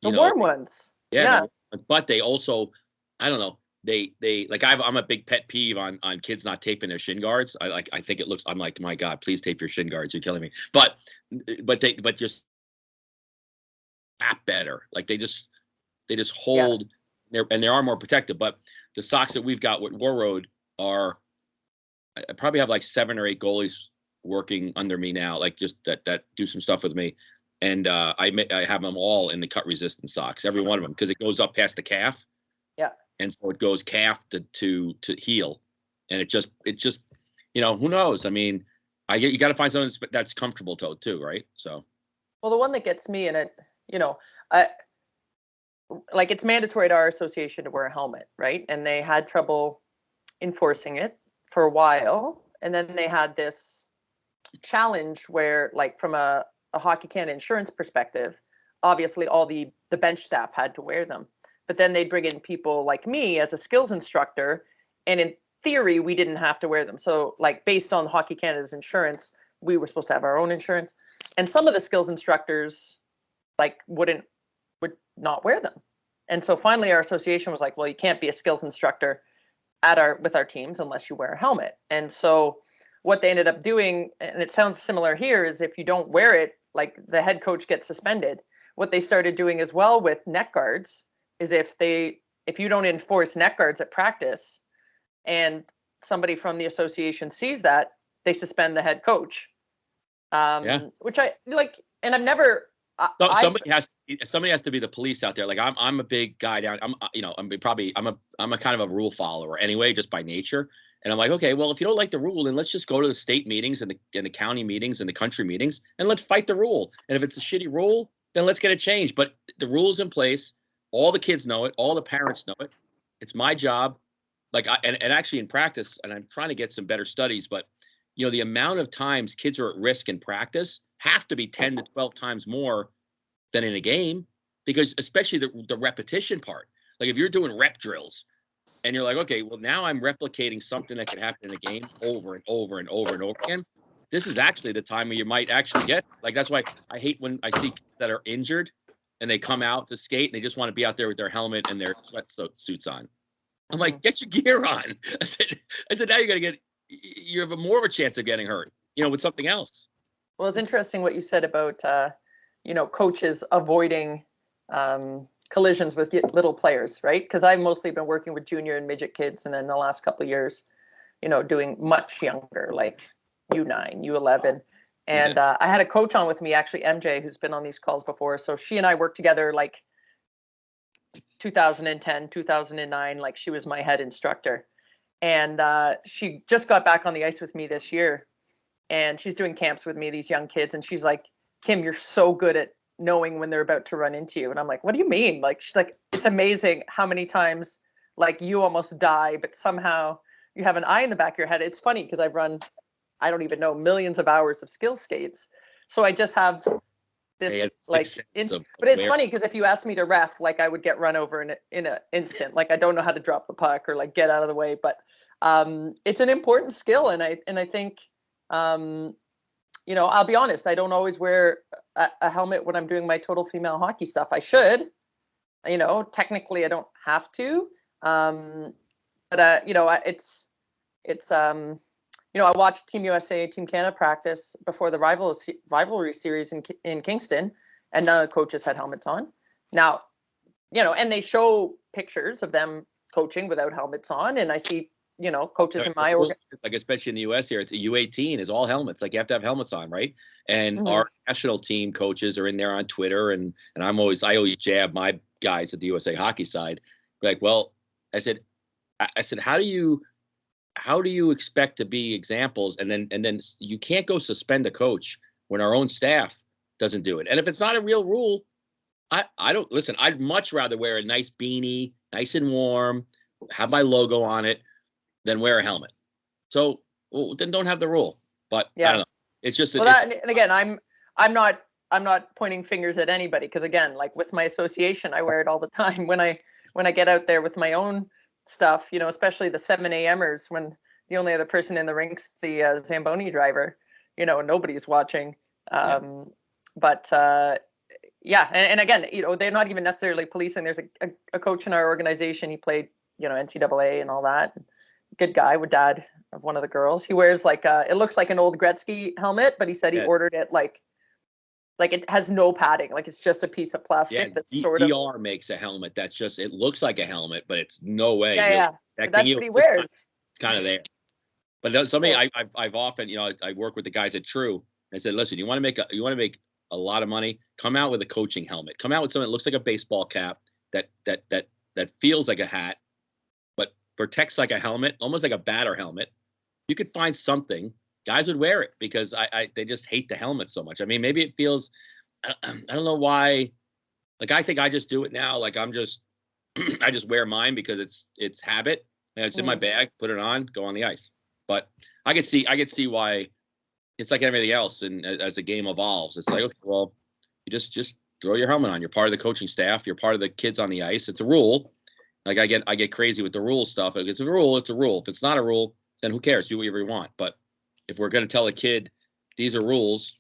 The you know, warm ones. yeah. But they also, I don't know. They like I'm a big pet peeve on kids not taping their shin guards. I think it looks. I'm like, my God, please tape your shin guards. You're killing me. But just better. Like they just hold. And they are more protective. But the socks that we've got with War Road are, I probably have like 7 or 8 goalies working under me now, like just that do some stuff with me. And I have them all in the cut resistant socks, every one of them, because it goes up past the calf. Yeah. And so it goes calf to heel. And it just, who knows? I mean, you got to find something that's comfortable too, right? So. Well, the one that gets me in it, like it's mandatory to our association to wear a helmet, right? And they had trouble enforcing it for a while. And then they had this challenge where, like, from a Hockey Canada insurance perspective, obviously all the bench staff had to wear them. But then they'd bring in people like me as a skills instructor. And in theory, we didn't have to wear them. So, like, based on Hockey Canada's insurance, we were supposed to have our own insurance. And some of the skills instructors, like, would not wear them. And so finally our association was like, well, you can't be a skills instructor with our teams unless you wear a helmet. And so what they ended up doing, and it sounds similar here, is if you don't wear it, like, the head coach gets suspended. What they started doing as well with neck guards is if you don't enforce neck guards at practice and somebody from the association sees that, they suspend the head coach. Which I like, and I've never. Somebody has to be the police out there. Like I'm a big guy down. I'm a kind of a rule follower anyway, just by nature. And I'm like, okay, well, if you don't like the rule, then let's just go to the state meetings and the county meetings and the country meetings, and let's fight the rule. And if it's a shitty rule, then let's get it changed. But the rule's in place. All the kids know it. All the parents know it. It's my job. Like and actually in practice, and I'm trying to get some better studies, but the amount of times kids are at risk in practice have to be 10 to 12 times more than in a game, because especially the repetition part. Like if you're doing rep drills and you're like, okay, well, now I'm replicating something that could happen in a game over and over and over and over again. This is actually the time where you might actually get, like, that's why I hate when I see kids that are injured and they come out to skate and they just want to be out there with their helmet and their sweatsuits on. I'm like, get your gear on. I said, now you have more of a chance of getting hurt, with something else. Well, it's interesting what you said about, coaches avoiding collisions with little players, right? Because I've mostly been working with junior and midget kids, and then the last couple of years, doing much younger, like U9, U11. And I had a coach on with me, actually, MJ, who's been on these calls before. So she and I worked together like 2010, 2009, like she was my head instructor. And she just got back on the ice with me this year. And she's doing camps with me, these young kids. And she's like, Kim, you're so good at knowing when they're about to run into you. And I'm like, what do you mean? Like, she's like, it's amazing how many times, like, you almost die, but somehow you have an eye in the back of your head. It's funny because I've run, I don't even know, millions of hours of skill skates. So I just have this, but it's funny because if you ask me to ref, like, I would get run over in an instant. Like, I don't know how to drop the puck or like get out of the way, but it's an important skill. And I think, I'll be honest, I don't always wear a helmet when I'm doing my total female hockey stuff. I should, technically I don't have to. But I watched Team USA, Team Canada practice before the rivalry series in Kingston, and none of the coaches had helmets on. Now, and they show pictures of them coaching without helmets on, and I see, coaches in my organ. Like, especially in the US here, it's a U18 is all helmets. Like, you have to have helmets on, right? And our national team coaches are in there on Twitter, and I always jab my guys at the USA hockey side. Like, well, I said, how do you expect to be examples? And then you can't go suspend a coach when our own staff doesn't do it. And if it's not a real rule, I don't listen. I'd much rather wear a nice beanie, nice and warm, have my logo on it, than wear a helmet. So then don't have the rule. But I don't know. It's just and again, I'm not pointing fingers at anybody, because again, like with my association, I wear it all the time when I get out there with my own stuff, especially the 7 a.m.ers when the only other person in the rink's the Zamboni driver, nobody's watching. But Yeah, and again, they're not even necessarily policing. There's a coach in our organization. He played, NCAA and all that. Good guy with dad of one of the girls. He wears like it looks like an old Gretzky helmet, but he said he Yeah. ordered it like it has no padding, like it's just a piece of plastic that's sort of. DR makes a helmet that's just, it looks like a helmet, but it's no way Yeah, really yeah. But protecting that's you. what he wears. It's kind of there. But somebody So, I've often, I work with the guys at True. I said, listen, you want to make a lot of money? Come out with a coaching helmet. Come out with something that looks like a baseball cap that feels like a hat, but protects like a helmet, almost like a batter helmet. You could find something. Guys would wear it because they just hate the helmet so much. I mean, maybe it feels. I don't know why. Like, I think I just do it now. Like, I just wear mine because it's habit. And it's in my bag, put it on, go on the ice. But I could see why it's like everything else. And as the game evolves, it's like, okay, well, you just throw your helmet on. You're part of the coaching staff. You're part of the kids on the ice. It's a rule. Like, I get crazy with the rule stuff. If it's a rule, it's a rule. If it's not a rule, then who cares? Do whatever you want. But if we're going to tell a kid these are rules,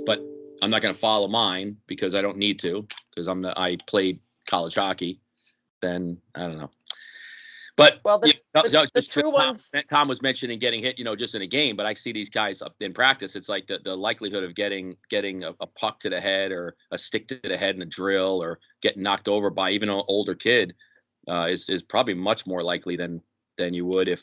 but I'm not going to follow mine because I don't need to, because I played college hockey, then I don't know. But well, the true ones. Tom was mentioning getting hit, just in a game, but I see these guys up in practice. It's like the likelihood of getting a puck to the head or a stick to the head in a drill or getting knocked over by even an older kid is probably much more likely than you would if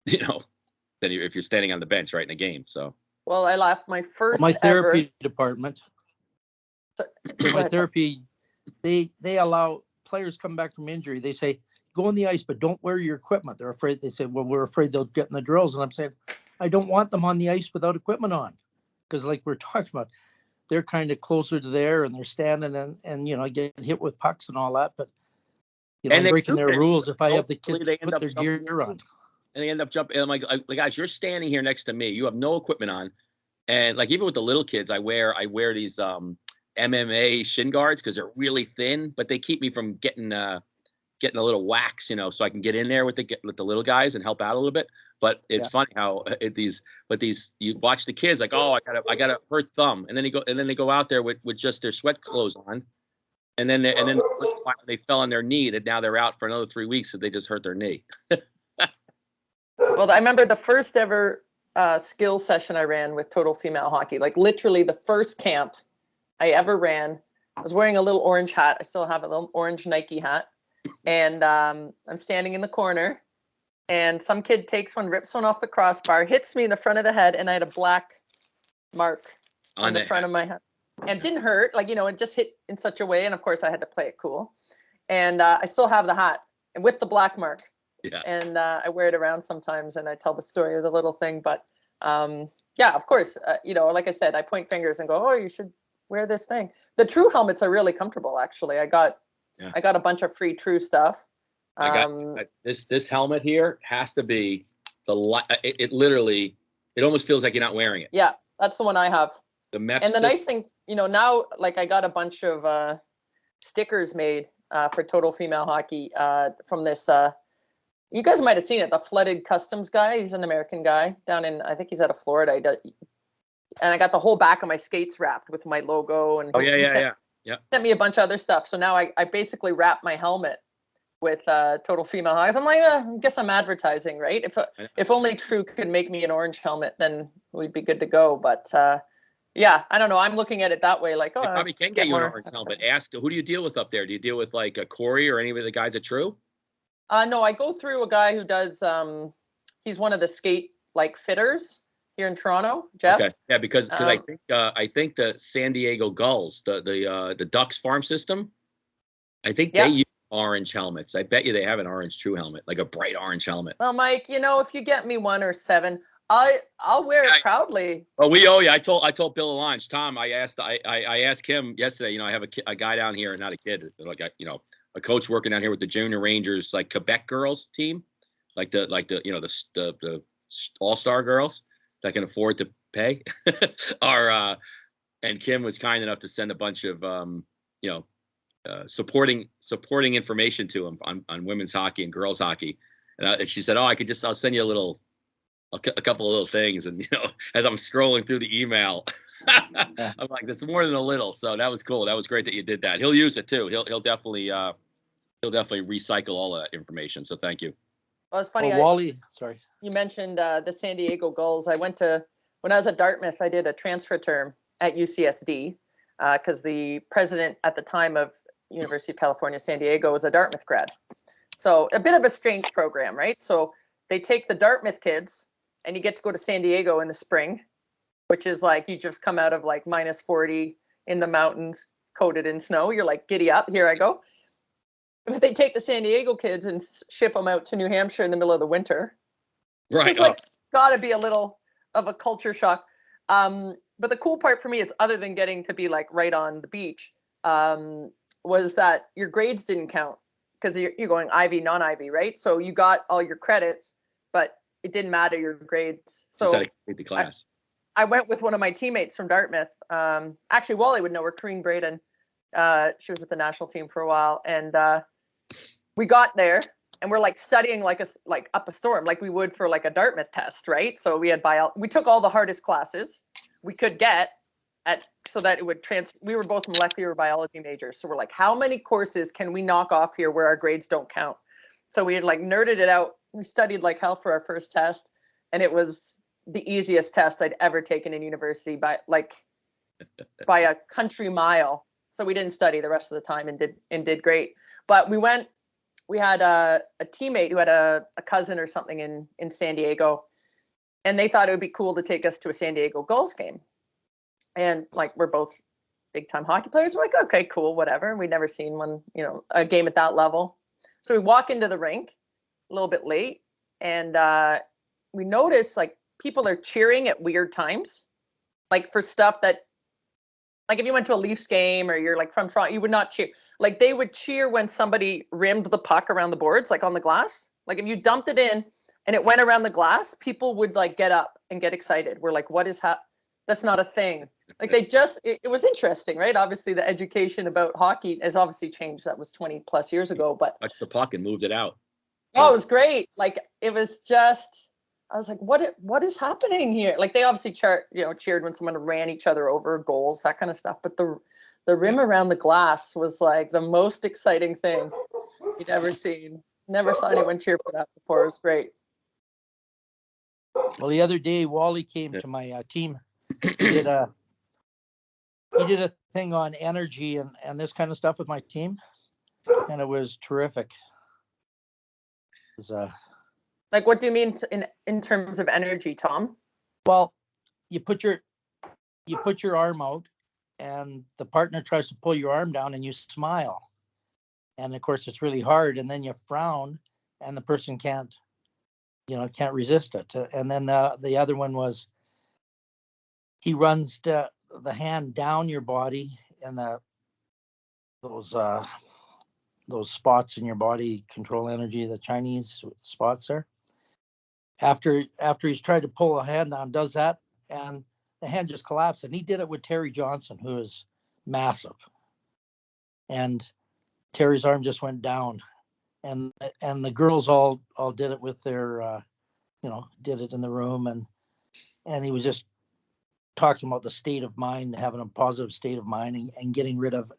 if you're standing on the bench right in a game. So. Well, I laughed my first my therapy ever. department. So, my therapy, they allow players come back from injury. They say, go on the ice, but don't wear your equipment. They're afraid. They say, well, we're afraid they'll get in the drills. And I'm saying, I don't want them on the ice without equipment on. Because like we're talking about, they're kind of closer to there and they're standing and get hit with pucks and all that. But, I'm breaking their rules if I have the kids put their gear on. And they end up jumping. And I'm like, guys, you're standing here next to me. You have no equipment on. And like, even with the little kids, I wear these MMA shin guards because they're really thin, but they keep me from getting a little wax, so I can get in there with the little guys and help out a little bit. But it's funny how these you watch the kids like, oh, I got a hurt thumb, and then they go out there with just their sweat clothes on, and then they fell on their knee, and now they're out for another 3 weeks, so they just hurt their knee. Well, I remember the first ever skill session I ran with Total Female Hockey, like literally the first camp I ever ran. I was wearing a little orange hat. I still have a little orange Nike hat. And I'm standing in the corner and some kid takes one, rips one off the crossbar, hits me in the front of the head. And I had a black mark on the front of my head. And it didn't hurt. Like, it just hit in such a way. And of course I had to play it cool. And I still have the hat and with the black mark. Yeah. And I wear it around sometimes and I tell the story of the little thing. But yeah, of course, like I said, I point fingers and go, oh, you should wear this thing. The True helmets are really comfortable, actually. I got a bunch of free True stuff. I got this helmet here has to be it literally, it almost feels like you're not wearing it. Yeah, that's the one I have. The MEP and the nice thing, now, like I got a bunch of stickers made for Total Female Hockey from this. You guys might have seen it. The Flooded Customs guy. He's an American guy down in, I think he's out of Florida. And I got the whole back of my skates wrapped with my logo. And sent me a bunch of other stuff. So now I basically wrap my helmet with Total Female Hockey. I'm like, I guess I'm advertising, right? If only True could make me an orange helmet, then we'd be good to go. But yeah, I don't know. I'm looking at it that way. Like, I probably can get you an orange helmet. Ask, who do you deal with up there? Do you deal with like a Corey or any of the guys at True? No, I go through a guy who does. He's one of the skate fitters here in Toronto, Jeff. Okay, yeah, because I think the San Diego Gulls, the Ducks farm system, I think they use orange helmets. I bet you they have an orange True helmet, like a bright orange helmet. Well, Mike, if you get me 1 or 7, I'll wear it proudly. Well, we owe you. I told Bill Alonge, Tom. I asked him yesterday. I have a guy down here, not a kid, like a coach working down here with the Junior Rangers, like Quebec girls team, like the all-star girls that can afford to pay, and Kim was kind enough to send a bunch of supporting information to him on women's hockey and girls hockey, and she said, "Oh, I'll send you a little a couple of little things, and as I'm scrolling through the email, I'm like, "That's more than a little." So that was cool. That was great that you did that. He'll use it too. He'll definitely recycle all that information. So thank you. Well, it's funny. Wally, sorry. You mentioned the San Diego Gulls. When I was at Dartmouth, I did a transfer term at UCSD because the president at the time of University of California, San Diego was a Dartmouth grad. So a bit of a strange program, right? So they take the Dartmouth kids and you get to go to San Diego in the spring, which is like you just come out of like -40 in the mountains coated in snow. You're like, giddy up, here I go. But they take the San Diego kids and ship them out to New Hampshire in the middle of the winter. Right. It's like, got to be a little of a culture shock. But the cool part for me is, other than getting to be like right on the beach, was that your grades didn't count because you're going Ivy, non-Ivy, right? So you got all your credits, but it didn't matter your grades. So the class. I went with one of my teammates from Dartmouth. Actually, Wally would know her, Corrine Braden. She was with the national team for a while, and we got there and we're like studying like up a storm, like we would for like a Dartmouth test, right? So we had we took all the hardest classes we could get so that it would we were both molecular biology majors. So we're like, how many courses can we knock off here where our grades don't count? So we had like nerded it out. We studied like hell for our first test, and it was the easiest test I'd ever taken in university by a country mile. So we didn't study the rest of the time and did great. But we had a teammate who had a cousin or something in San Diego, and they thought it would be cool to take us to a San Diego Gulls game. And like, we're both big time hockey players. We're like, okay, cool, whatever. We'd never seen one, a game at that level. So we walk into the rink a little bit late, and we notice like people are cheering at weird times, like for stuff that, like if you went to a Leafs game or you're like from Toronto, you would not cheer. Like they would cheer when somebody rimmed the puck around the boards, like on the glass. Like if you dumped it in and it went around the glass, people would like get up and get excited. We're like, what is that's not a thing. Like it was interesting, right? Obviously the education about hockey has obviously changed. That was 20 plus years ago, but touched the puck and moved it out. Oh, it was great. Like it was just, I was like, what is happening here? Like they obviously cheered when someone ran each other over, goals, that kind of stuff. But the rim around the glass was like the most exciting thing you'd ever seen. Never saw anyone cheer for that before. It was great. Well, the other day, Wally came to my team. He did a thing on energy and this kind of stuff with my team, and it was terrific. It was, like, what do you mean in terms of energy, Tom? Well, you put your arm out, and the partner tries to pull your arm down, and you smile, and of course it's really hard, and then you frown, and the person can't resist it. And then the other one was, he runs the hand down your body, and those spots in your body control energy, the Chinese spots there. After he's tried to pull a hand down, does that, and the hand just collapsed. And he did it with Terry Johnson, who is massive. And Terry's arm just went down. And the girls all did it with their, did it in the room. And he was just talking about the state of mind, having a positive state of mind and getting rid of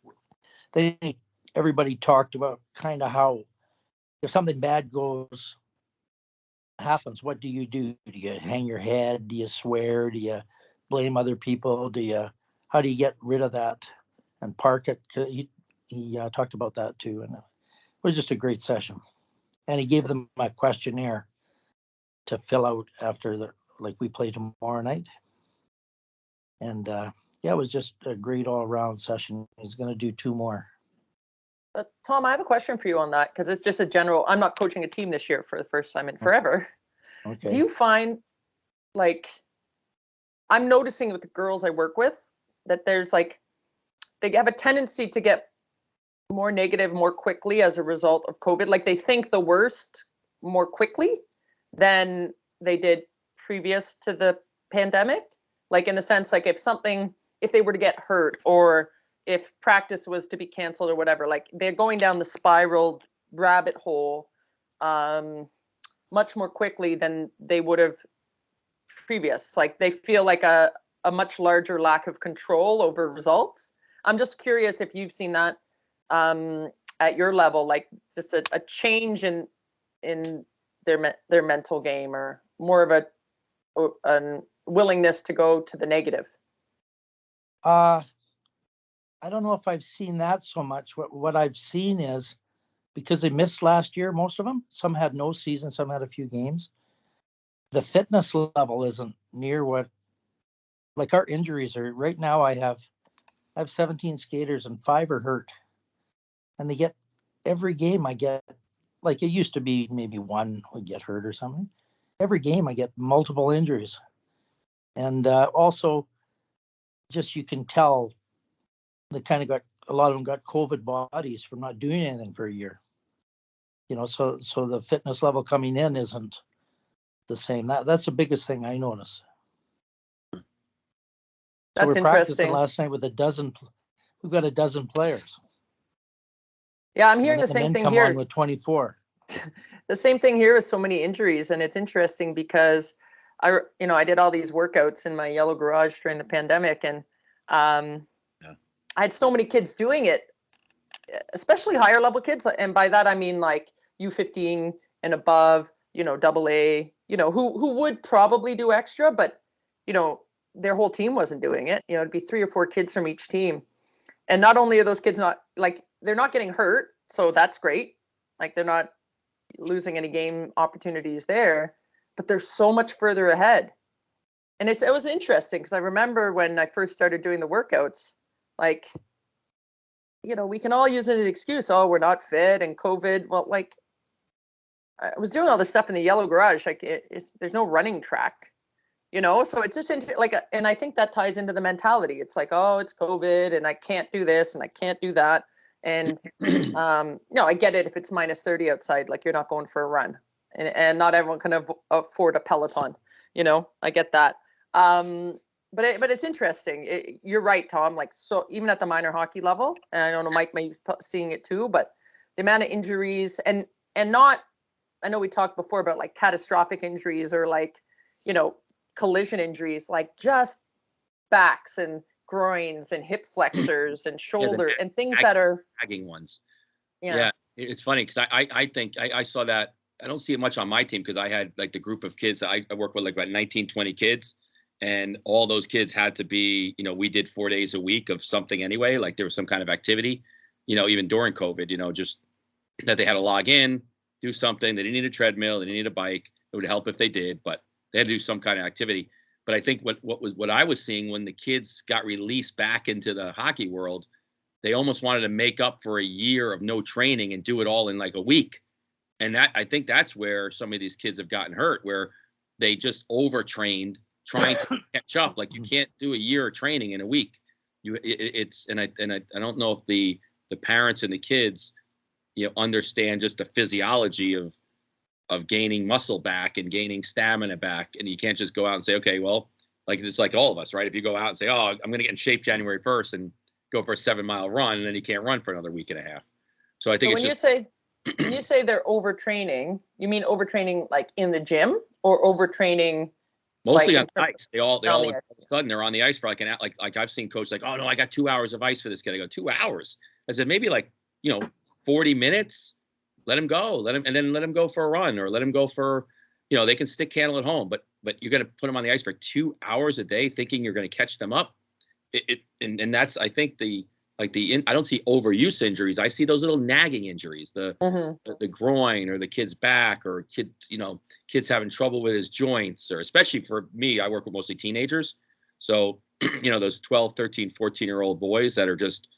it. Everybody talked about kind of how if something bad happens, what do you do? Do you hang your head? Do you swear? Do you blame other people? How do you get rid of that and park it? He talked about that too, and it was just a great session. And he gave them a questionnaire to fill out after we play tomorrow night. And it was just a great all around session. He's going to do 2 more. Tom, I have a question for you on that, because it's just a general. I'm not coaching a team this year for the first time in forever. Okay. Do you find, like, I'm noticing with the girls I work with that there's like, they have a tendency to get more negative more quickly as a result of COVID. Like they think the worst more quickly than they did previous to the pandemic. Like in the sense, like if they were to get hurt or if practice was to be canceled or whatever, like they're going down the spiraled rabbit hole much more quickly than they would have previous. Like they feel like a much larger lack of control over results. I'm just curious if you've seen that at your level, like just a change in their mental game, or more of a willingness to go to the negative. I don't know if I've seen that so much. What I've seen is, because they missed last year, most of them, some had no season, some had a few games. The fitness level isn't near what, like our injuries are right now. I have 17 skaters and 5 are hurt, and they get every game. I get, like, it used to be maybe one would get hurt or something. Every game I get multiple injuries, and also just, you can tell they kind of got, a lot of them got COVID bodies from not doing anything for a year. So the fitness level coming in isn't the same. That's the biggest thing I notice. That's we're interesting. Practicing last night with we've got a dozen players. Yeah, I'm hearing the same thing here. On with 24. The same thing here with so many injuries, and it's interesting because I did all these workouts in my yellow garage during the pandemic, and I had so many kids doing it, especially higher level kids, and by that I mean like U15 and above, double A, who would probably do extra, but their whole team wasn't doing it. It'd be 3 or 4 kids from each team, and not only are those kids they're not getting hurt, so that's great. Like they're not losing any game opportunities there, but they're so much further ahead. And it was interesting because I remember when I first started doing the workouts, like, we can all use it as an excuse. Oh, we're not fit and COVID. Well, like I was doing all this stuff in the yellow garage. Like there's no running track, so it's just and I think that ties into the mentality. It's like, oh, it's COVID and I can't do this and I can't do that. And, I get it. If it's minus 30 outside, like you're not going for a run, and not everyone can afford a Peloton, I get that. But it's interesting. You're right, Tom. Like, so even at the minor hockey level, and I don't know, Mike may be seeing it too, but the amount of injuries and not, I know we talked before about like catastrophic injuries or like, collision injuries, like just backs and groins and hip flexors and shoulder and things that are nagging ones. Yeah. It's funny because I think I saw that. I don't see it much on my team because I had like the group of kids that I work with, like about 19, 20 kids. And all those kids had to be, we did 4 days a week of something anyway. Like there was some kind of activity, even during COVID, just that they had to log in, do something. They didn't need a treadmill. They didn't need a bike. It would help if they did, but they had to do some kind of activity. But I think what I was seeing when the kids got released back into the hockey world, they almost wanted to make up for a year of no training and do it all in like a week. And I think that's where some of these kids have gotten hurt, where they just overtrained trying to catch up. Like you can't do a year of training in a week. I don't know if the parents and the kids, understand just the physiology of gaining muscle back and gaining stamina back. And you can't just go out and say, okay, well, like it's like all of us, right? If you go out and say, oh, I'm going to get in shape January 1st and go for a 7-mile run, and then you can't run for another week and a half. So I think when you say they're overtraining, you mean overtraining like in the gym or overtraining? Mostly like on ice. They all the of a ice. sudden they're on the ice for like an hour. Like I've seen coaches like, oh no, I got 2 hours of ice for this kid. I go, 2 hours. I said, maybe like, 40 minutes. Let him go. And then let him go for a run, or let him go for, they can stick handle at home, but you're going to put them on the ice for 2 hours a day thinking you're going to catch them up. And that's, I think I don't see overuse injuries. I see those little nagging injuries, the groin or the kid's back, or kids having trouble with his joints, or especially for me, I work with mostly teenagers. So, those 12, 13, 14-year-old boys that are just,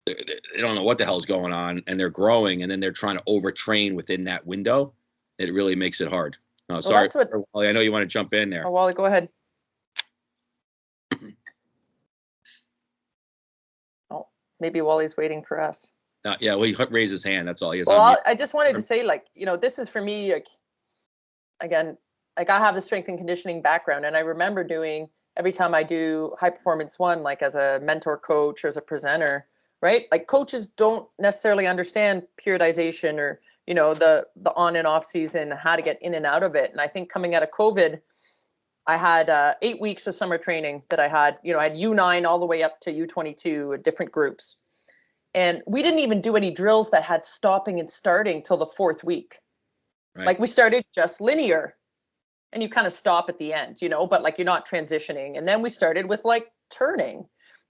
they don't know what the hell's going on, and they're growing, and then they're trying to overtrain within that window. It really makes it hard. Oh, sorry. Wally, I know you want to jump in there. Oh, Wally, go ahead. Oh, maybe Wally's waiting for us. Yeah, well, he raised his hand. That's all. He has. Well, I just wanted to say, like, this is for me, like, again, like I have the strength and conditioning background, and I remember doing, every time I do High Performance 1, like as a mentor coach or as a presenter, right? Like coaches don't necessarily understand periodization or, the on and off season, how to get in and out of it. And I think coming out of COVID, I had 8 weeks of summer training that I had, I had U9 all the way up to U22, different groups. And we didn't even do any drills that had stopping and starting till the 4th week. Right. Like we started just linear and you kind of stop at the end, but like you're not transitioning. And then we started with like turning,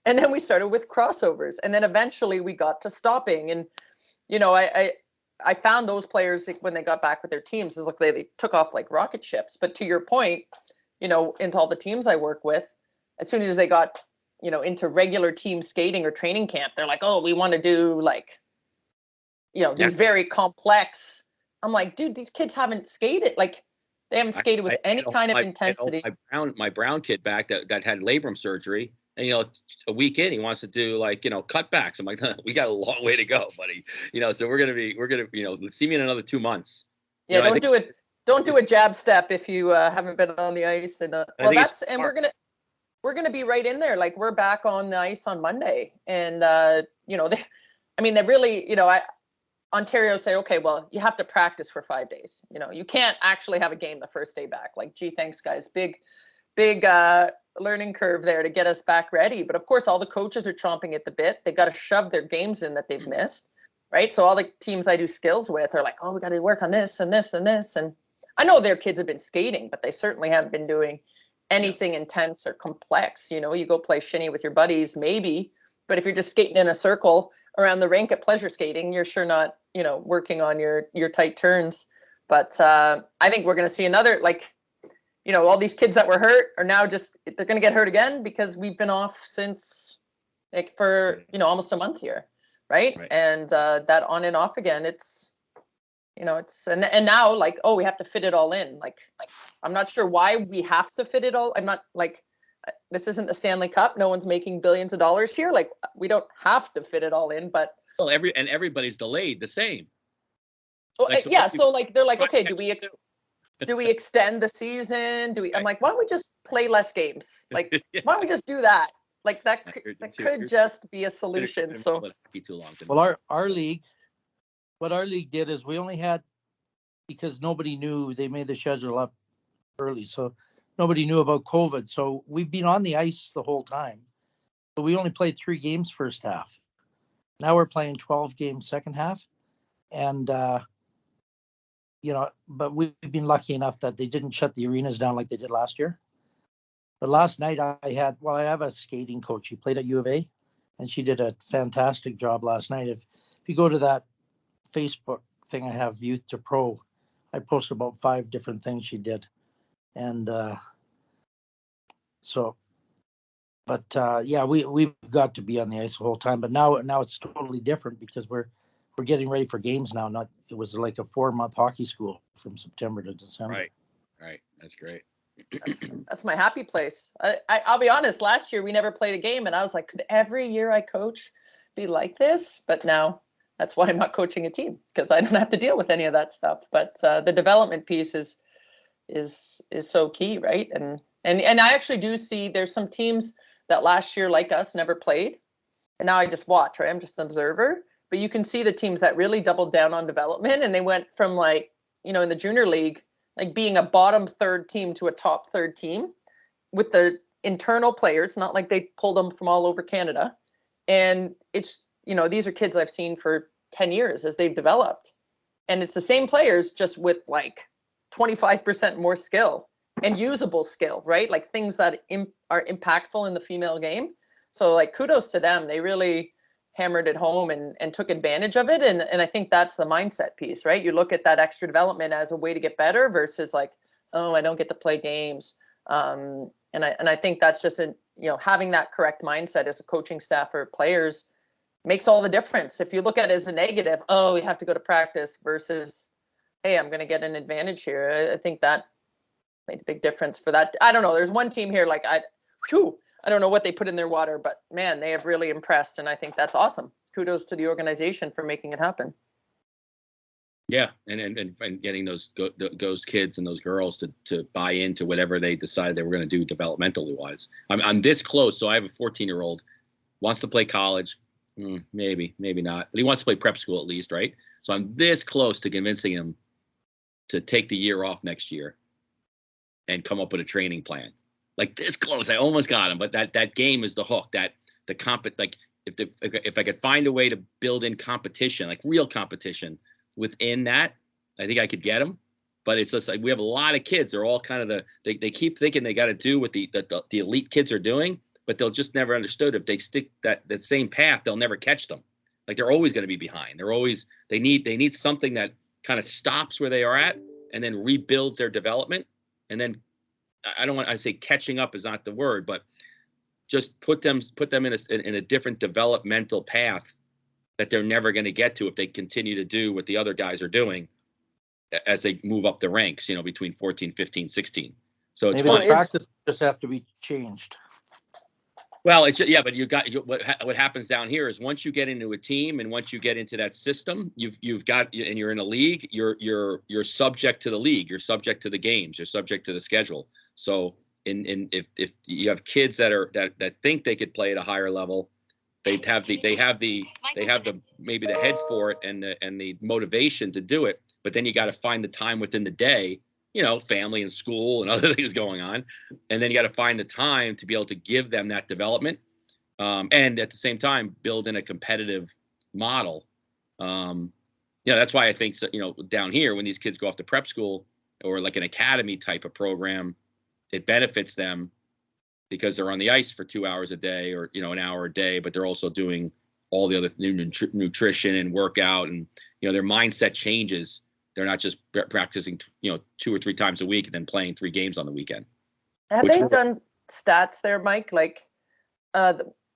and then we started with crossovers. And then eventually we got to stopping. And, I found those players when they got back with their teams is like they took off like rocket ships. But to your point, into all the teams I work with, as soon as they got, into regular team skating or training camp, they're like, oh, we want to do like, these very complex. I'm like, dude, these kids haven't skated. Like they haven't skated with any kind of intensity. My brown kid back that had labrum surgery, and a week in he wants to do like cutbacks. I'm like, we got a long way to go, buddy. So we're gonna see me in another 2 months. Yeah, don't do a jab step if you haven't been on the ice. And we're gonna be right in there. Like we're back on the ice on Monday, and they really, Ontario say, okay, well, you have to practice for 5 days. You can't actually have a game the first day back. Like, gee, thanks, guys. Big learning curve there to get us back ready. But of course, all the coaches are chomping at the bit. They got to shove their games in that they've missed, right? So all the teams I do skills with are like, oh, we got to work on this and this and this. And I know their kids have been skating, but they certainly haven't been doing anything intense or complex. You go play shinny with your buddies, maybe. But if you're just skating in a circle around the rink at pleasure skating, you're sure not, working on your tight turns. But I think we're going to see another, like, all these kids that were hurt are now they're going to get hurt again because we've been off since like for, almost a month here. Right. And that on and off again, it's and now like, oh, we have to fit it all in. Like, I'm not sure why we have to fit it all. I'm not like, this isn't the Stanley Cup. No one's making billions of dollars here. Like we don't have to fit it all in, but everybody's delayed the same. Well, so like they're like, okay, do we extend the season? I'm like, why don't we just play less games? Like, why don't we just do that? Like that could just be a solution. So too long. Well, our league, what our league did is we only had, because nobody knew, they made the schedule up early, so nobody knew about COVID. So we've been on the ice the whole time, but we only played 3 games first half. Now we're playing 12 games second half. And, but we've been lucky enough that they didn't shut the arenas down like they did last year. But last night I have a skating coach. She played at U of A, and she did a fantastic job last night. If you go to that Facebook thing I have, Youth to Pro, I posted about 5 different things she did. And we've got to be on the ice the whole time. But now it's totally different because we're getting ready for games now. It was like a 4-month hockey school from September to December. Right. That's great. That's my happy place. I'll be honest. Last year we never played a game, and I was like, could every year I coach be like this? But now that's why I'm not coaching a team, because I don't have to deal with any of that stuff. But the development piece is so key, right? And I actually do see there's some teams that last year, like us, never played, and now I just watch, right? I'm just an observer. But you can see the teams that really doubled down on development, and they went from like, in the junior league, like being a bottom 3rd team to a top 3rd team with the internal players, not like they pulled them from all over Canada. And it's, these are kids I've seen for 10 years as they've developed. And it's the same players, just with like 25% more skill and usable skill, right? Like things that are impactful in the female game. So like kudos to them. They really hammered it home and took advantage of it. And I think that's the mindset piece, right? You look at that extra development as a way to get better versus like, oh, I don't get to play games. And I think that's just having that correct mindset as a coaching staff or players makes all the difference. If you look at it as a negative, oh, we have to go to practice versus, hey, I'm going to get an advantage here. I think that made a big difference for that. I don't know. There's one team here, like I don't know what they put in their water, but man, they have really impressed. And I think that's awesome. Kudos to the organization for making it happen. Yeah. And getting those kids and those girls to buy into whatever they decided they were going to do developmentally wise. I'm this close. So I have a 14-year-old wants to play college. Maybe not, but he wants to play prep school at least. Right. So I'm this close to convincing him to take the year off next year and come up with a training plan. Like this close, I almost got him, but that game is the hook. That the like if I could find a way to build in competition, like real competition within that, I think I could get them. But it's just like we have a lot of kids. They're all kind of they keep thinking they got to do what the elite kids are doing, but they'll just never understood if they stick that same path, they'll never catch them. Like they're always going to be behind. They need something that kind of stops where they are at and then rebuilds their development. And then I say catching up is not the word, but just put them in a different developmental path that they're never going to get to if they continue to do what the other guys are doing as they move up the ranks, between 14, 15, 16. So it's maybe fun. the practice just have to be changed. Well, but what happens down here is once you get into a team and once you get into that system, you've got, and you're in a league, you're subject to the league, you're subject to the games, you're subject to the schedule. So if you have kids that think they could play at a higher level, they have the maybe the head for it and the motivation to do it. But then you got to find the time within the day, family and school and other things going on. And then you got to find the time to be able to give them that development. And at the same time, build in a competitive model. That's why I think, down here, when these kids go off to prep school or like an academy type of program, it benefits them because they're on the ice for 2 hours a day or, an hour a day, but they're also doing all the other nutrition and workout and, their mindset changes. They're not just practicing, 2 or 3 times a week and then playing 3 games on the weekend. Have they done stats there, Mike? Like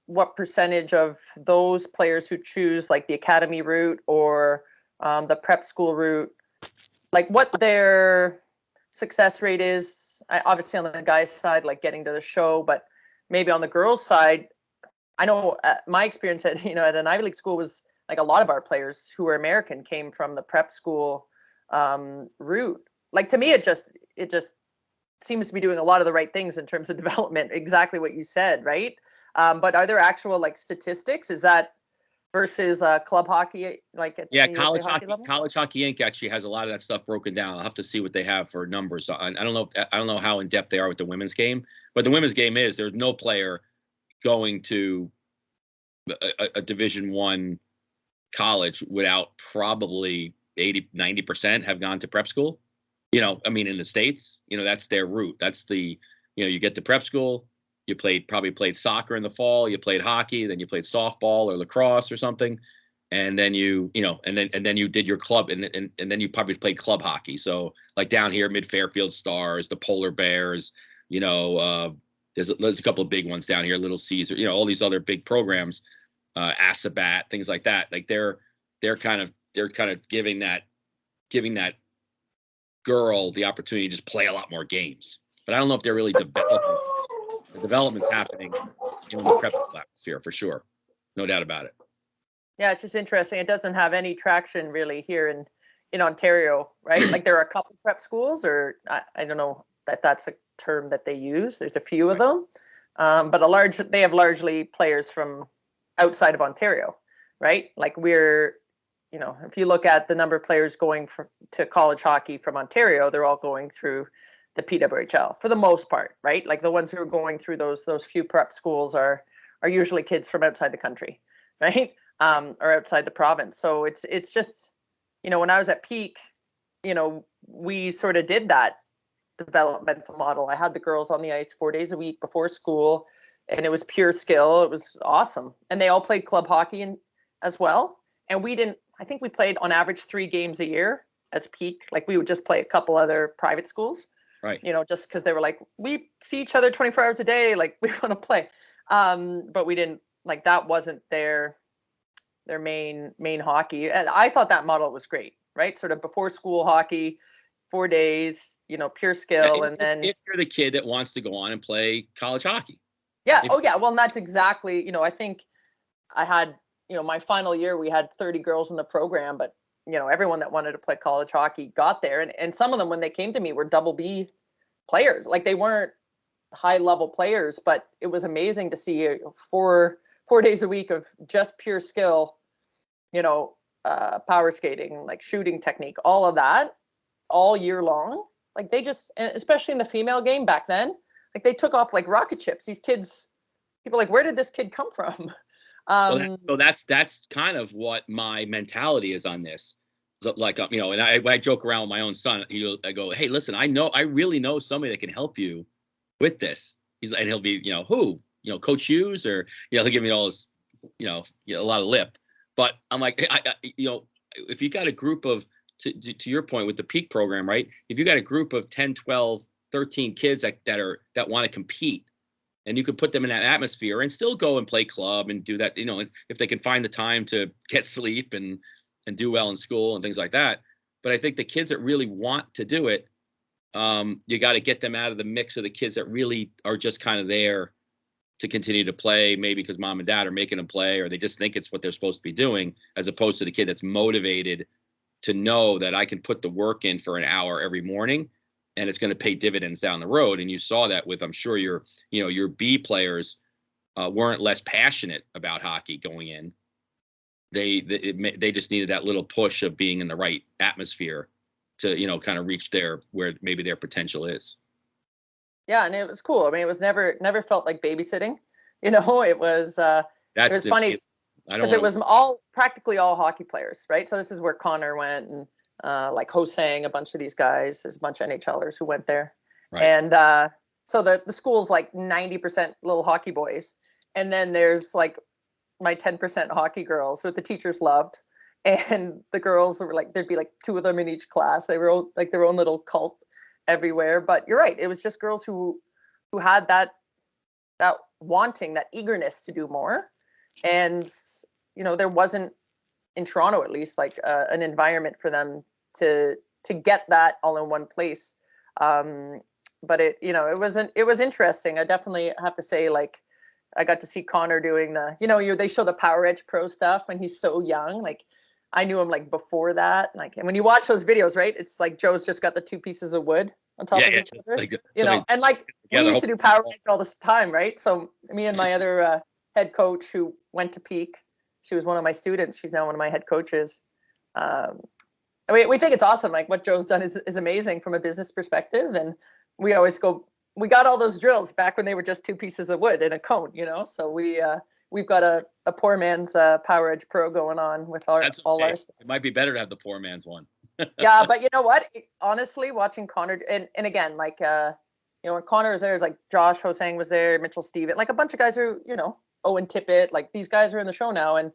what percentage of those players who choose like the academy route or the prep school route, like what their success rate is? Obviously on the guys' side, like getting to the show, but maybe on the girls' side, I know my experience at an Ivy League school was like a lot of our players who were American came from the prep school route. Like to me, it just seems to be doing a lot of the right things in terms of development. Exactly what you said, right? But are there actual like statistics? Is that versus club hockey, like at College hockey level? College Hockey Inc. actually has a lot of that stuff broken down. I'll have to see what they have for numbers. I don't know how in depth they are with the women's game, but the women's game is there's no player going to a Division I college without probably 80-90% have gone to prep school. In the States, that's their route. That's the, you get to prep school, you probably played soccer in the fall, you played hockey, then you played softball or lacrosse or something. And then and then you did your club and then you probably played club hockey. So like down here, Mid Fairfield Stars, the Polar Bears, there's a couple of big ones down here, Little Caesar, all these other big programs, Asabat, things like that. Like they're kind of giving that girl the opportunity to just play a lot more games. But I don't know if they're really developing. The development's happening in the prep atmosphere for sure. No doubt about it. Yeah, it's just interesting. It doesn't have any traction really here in Ontario, right? Like there are a couple prep schools, or I don't know if that's a term that they use. There's a few of them, but they have largely players from outside of Ontario, right? Like if you look at the number of players going to college hockey from Ontario, they're all going through the PWHL for the most part, right? Like the ones who are going through those few prep schools are usually kids from outside the country, right? Or outside the province. So it's just, when I was at Peak, we sort of did that developmental model. I had the girls on the ice 4 days a week before school, and it was pure skill. It was awesome. And they all played club hockey as well. And I think we played on average 3 games a year as Peak. Like we would just play a couple other private schools, right? Just because they were like, we see each other 24 hours a day. Like we want to play. But we didn't, like that wasn't their main hockey. And I thought that model was great, right? Sort of before school hockey, 4 days, pure skill. And then if you're the kid that wants to go on and play college hockey. Yeah. Well, and that's exactly, I think I had, my final year, we had 30 girls in the program, but, everyone that wanted to play college hockey got there. And some of them, when they came to me, were double B players. Like they weren't high level players, but it was amazing to see 4 days a week of just pure skill, power skating, like shooting technique, all of that all year long. Like they just, and especially in the female game back then, like they took off like rocket ships. These kids, people are like, where did this kid come from? So that's kind of what my mentality is on this. So like, you know, and I joke around with my own son. I go, hey, listen, I really know somebody that can help you with this. And he'll be, you know, who, you know, Coach Hughes, or, you know, he'll give me all this, you know, a lot of lip. But I'm like, you know, if you got a group of, to your point with the peak program, right? If you got a group of 10, 12, 13 kids that want to compete, and you could put them in that atmosphere and still go and play club and do that, you know, if they can find the time to get sleep and do well in school and things like that. But I think the kids that really want to do it, you got to get them out of the mix of the kids that really are just kind of there to continue to play, maybe because mom and dad are making them play, or they just think it's what they're supposed to be doing, as opposed to the kid that's motivated to know that I can put the work in for an hour every morning and it's going to pay dividends down the road. And you saw that with, I'm sure your B players weren't less passionate about hockey going in. They just needed that little push of being in the right atmosphere to, you know, kind of reach where maybe their potential is. Yeah, and it was cool. I mean, it was never felt like babysitting. You know, it was funny because it was practically all hockey players, right? So this is where Connor went, and like Hosang, a bunch of these guys. There's a bunch of NHLers who went there, right. And so the school's like 90% little hockey boys, and then there's like my 10% hockey girls, who the teachers loved, and the girls were like, there'd be like 2 of them in each class. They were all, like their own little cult everywhere. But you're right, it was just girls who had that wanting, that eagerness to do more. And you know, there wasn't, in Toronto at least, like an environment for them to get that all in one place. But it, you know, it was interesting. I definitely have to say, like, I got to see Connor doing the, you know, they show the Power Edge Pro stuff when he's so young. Like, I knew him like before that. Like, and when you watch those videos, right, it's like Joe's just got the 2 pieces of wood on top of each other, like, you know, and like we used to do Power Edge all this time, right? So me and my other head coach, who went to Peak, she was one of my students. She's now one of my head coaches. I mean, we think it's awesome. Like what Joe's done is amazing from a business perspective. And we always go, we got all those drills back when they were just 2 pieces of wood in a cone, you know? So we've got a poor man's Power Edge Pro going on with all our stuff. It might be better to have the poor man's one. Yeah, but you know what? Honestly, watching Connor, and again, like, you know, when Connor was there, it was like Josh Hosang was there, Mitchell Steven, like a bunch of guys who, you know, Owen Tippett, like these guys are in the show now. And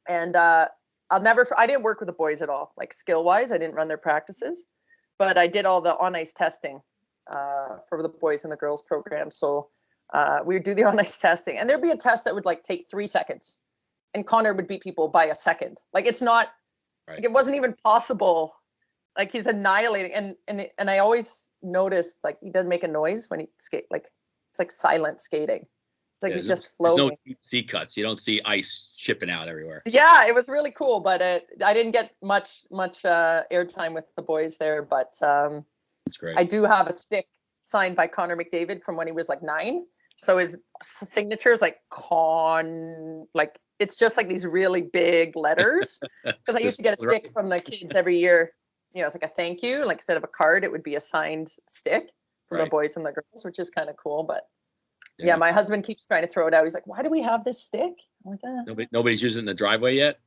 I didn't work with the boys at all, like skill wise. I didn't run their practices, but I did all the on ice testing for the boys and the girls program. So we would do the on ice testing, and there'd be a test that would like take 3 seconds, and Connor would beat people by a second. Like it's not, right. Like it wasn't even possible. Like he's annihilating, and I always noticed like he doesn't make a noise when he skate. Like it's like silent skating. It's like he's just floating. There's no sea cuts. You don't see ice shipping out everywhere. Yeah, it was really cool, but I didn't get much airtime with the boys there. But that's great. I do have a stick signed by Connor McDavid from when he was like 9. So his signature is like like it's just like these really big letters. Because I used to get a stick from the kids every year. You know, it's like a thank you. Like instead of a card, it would be a signed stick from the boys and the girls, which is kind of cool. But yeah, my husband keeps trying to throw it out. He's like, "Why do we have this stick?" I'm like, Nobody's using the driveway yet.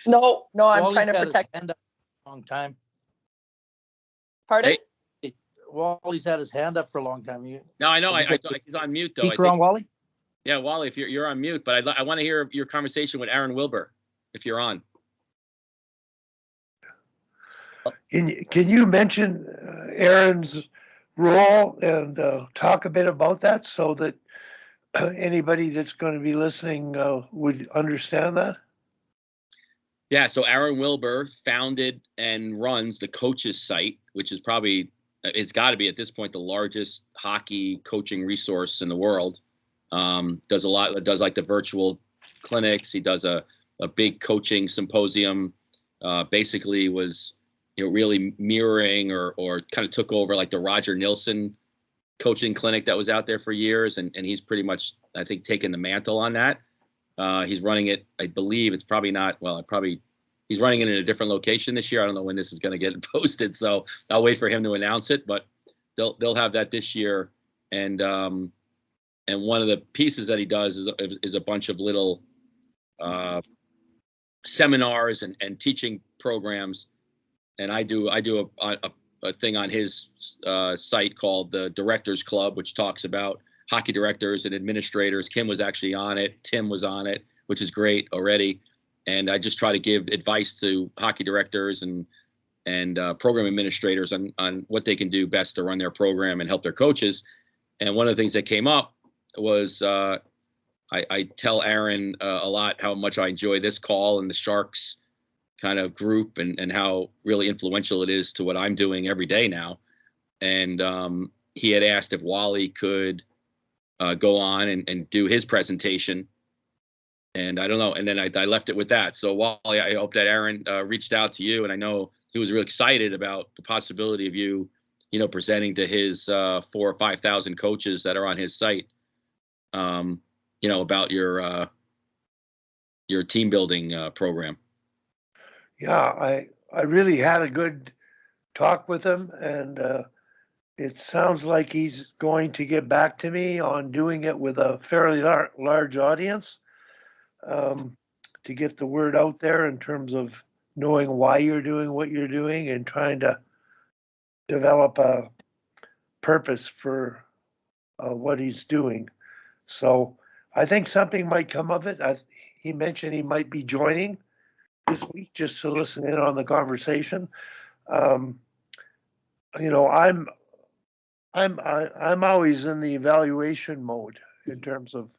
No, I'm trying to protect. Hand up for a long time. Pardon? Hey. Wally's had his hand up for a long time. No, I know. He's on mute though. Speak on Wally. Yeah, Wally, if you're on mute, but I want to hear your conversation with Aaron Wilbur, if you're on. Can you mention Aaron's role and talk a bit about that so that anybody that's going to be listening would understand that? Yeah, so Aaron Wilbur founded and runs the coaches site, which is probably, it's got to be at this point the largest hockey coaching resource in the world. Does like the virtual clinics. He does a big coaching symposium. Basically was, you know, really mirroring or kind of took over like the Roger Nilsson coaching clinic that was out there for years. And he's pretty much, I think, taken the mantle on that. He's running it. I believe it's probably not, well, he's He's running it in a different location this year. I don't know when this is going to get posted, so I'll wait for him to announce it. But they'll have that this year, and one of the pieces that he does is a bunch of little seminars and teaching programs. And I do a thing on his site called the Directors Club, which talks about hockey directors and administrators. Kim was actually on it. Tim was on it, which is great already. And I just try to give advice to hockey directors and program administrators on what they can do best to run their program and help their coaches. And one of the things that came up was I tell Aaron a lot how much I enjoy this call and the Sharks kind of group and how really influential it is to what I'm doing every day now. And he had asked if Wally could go on and do his presentation. And I don't know. And then I left it with that. So Wally, I hope that Aaron reached out to you, and I know he was really excited about the possibility of you presenting to his 4,000 or 5,000 coaches that are on his site, about your team building program. Yeah, I really had a good talk with him, and it sounds like he's going to get back to me on doing it with a fairly large audience, to get the word out there in terms of knowing why you're doing what you're doing and trying to develop a purpose for what he's doing. So I think something might come of it. He mentioned he might be joining this week just to listen in on the conversation. I'm always in the evaluation mode in terms of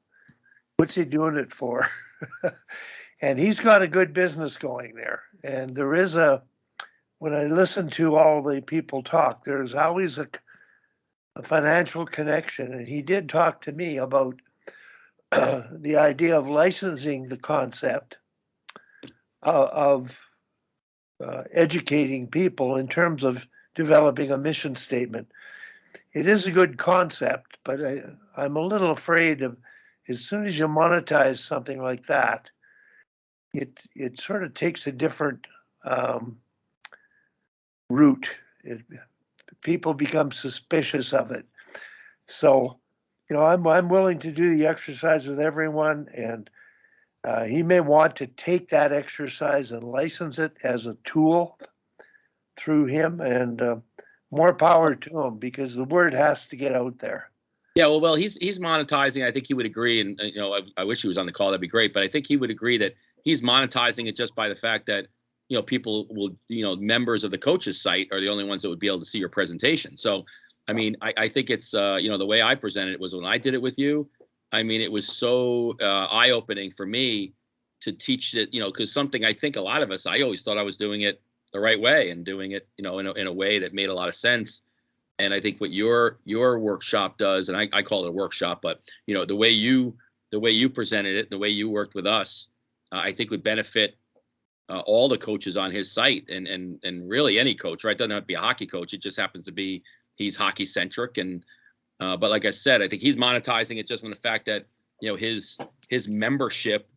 what's he doing it for. And he's got a good business going there. And there is when I listen to all the people talk, there's always a financial connection. And he did talk to me about the idea of licensing the concept of educating people in terms of developing a mission statement. It is a good concept, but I'm a little afraid of, as soon as you monetize something like that, it sort of takes a different route. People become suspicious of it. So, I'm willing to do the exercise with everyone, and he may want to take that exercise and license it as a tool through him, and more power to him, because the word has to get out there. Yeah, well, he's monetizing. I think he would agree, and I wish he was on the call. That'd be great. But I think he would agree that he's monetizing it just by the fact that people will, members of the coach's site are the only ones that would be able to see your presentation. So, I mean, I think it's the way I presented it was when I did it with you. I mean, it was so eye-opening for me to teach it, because something I think a lot of us, I always thought I was doing it the right way and doing it, in a way that made a lot of sense. And I think what your workshop does, and I call it a workshop, but the way you presented it, the way you worked with us, I think would benefit all the coaches on his site, and really any coach, right? Doesn't have to be a hockey coach. It just happens to be he's hockey centric, and but like I said, I think he's monetizing it just from the fact that his membership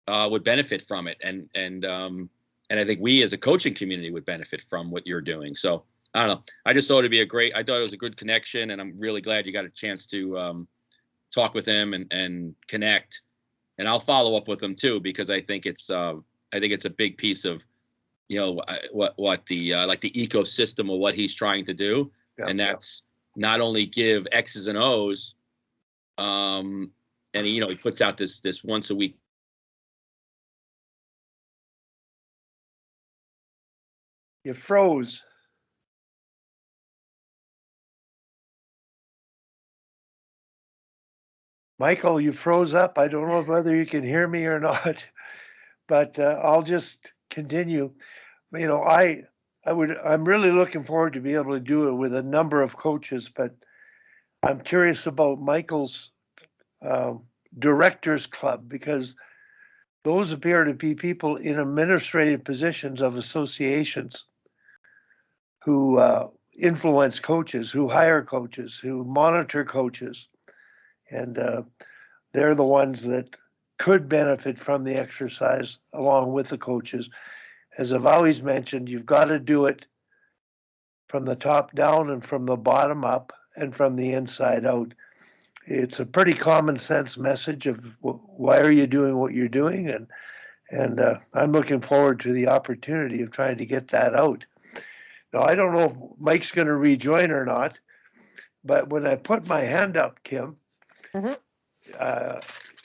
would benefit from it, and I think we as a coaching community would benefit from what you're doing. So. I don't know. I just thought I thought it was a good connection, and I'm really glad you got a chance to talk with him and connect. And I'll follow up with him too, because I think it's a big piece of, what the like the ecosystem of what he's trying to do, and that's not only give X's and O's, and he puts out this once a week. You froze. Michael, you froze up. I don't know whether you can hear me or not, but I'll just continue. I'm really looking forward to be able to do it with a number of coaches, but I'm curious about Michael's Directors Club, because those appear to be people in administrative positions of associations who influence coaches, who hire coaches, who monitor coaches. And they're the ones that could benefit from the exercise along with the coaches. as I've always mentioned, you've got to do it from the top down and from the bottom up and from the inside out. It's a pretty common sense message of why are you doing what you're doing, and I'm looking forward to the opportunity of trying to get that out. Now, I don't know if Mike's going to rejoin or not, but when I put my hand up, Kim, Mhm.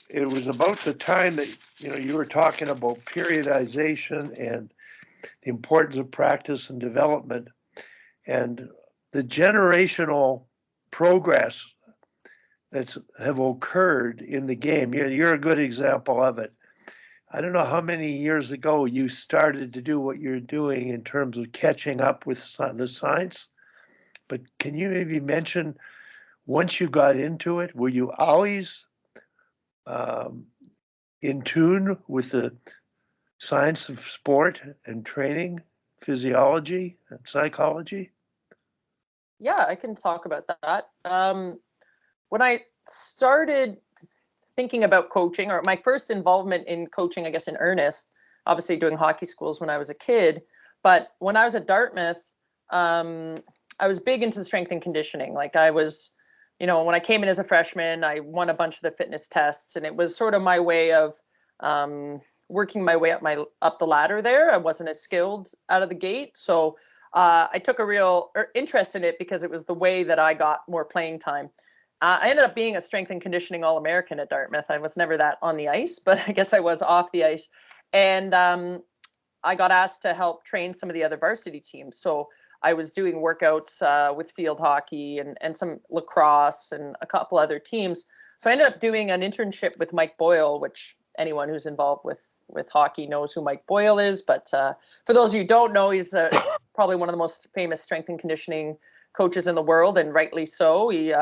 It was about the time that you were talking about periodization and the importance of practice and development and the generational progress that's have occurred in the game. You're a good example of it. I don't know how many years ago you started to do what you're doing in terms of catching up with the science, but can you maybe mention once you got into it, were you always in tune with the science of sport and training, physiology and psychology? Yeah, I can talk about that. When I started thinking about coaching, or my first involvement in coaching, I guess in earnest, obviously doing hockey schools when I was a kid, but when I was at Dartmouth, I was big into the strength and conditioning. Like I was, when I came in as a freshman, I won a bunch of the fitness tests, and it was sort of my way of working my way up the ladder there. I wasn't as skilled out of the gate, so I took a real interest in it because it was the way that I got more playing time. I ended up being a strength and conditioning All-American at Dartmouth. I was never that on the ice, but I guess I was off the ice. And I got asked to help train some of the other varsity teams. So I was doing workouts with field hockey and some lacrosse and a couple other teams. So I ended up doing an internship with Mike Boyle, which anyone who's involved with hockey knows who Mike Boyle is. But for those of you who don't know, he's probably one of the most famous strength and conditioning coaches in the world, and rightly so. He's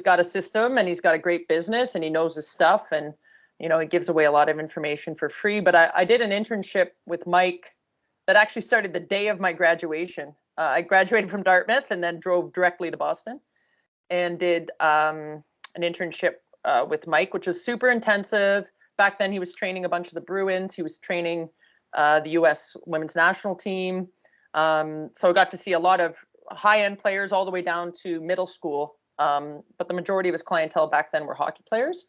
got a system and he's got a great business and he knows his stuff, and he gives away a lot of information for free. But I did an internship with Mike that actually started the day of my graduation. I graduated from Dartmouth and then drove directly to Boston and did an internship with Mike, which was super intensive. Back then he was training a bunch of the Bruins. He was training the US women's national team. So I got to see a lot of high-end players all the way down to middle school. But the majority of his clientele back then were hockey players.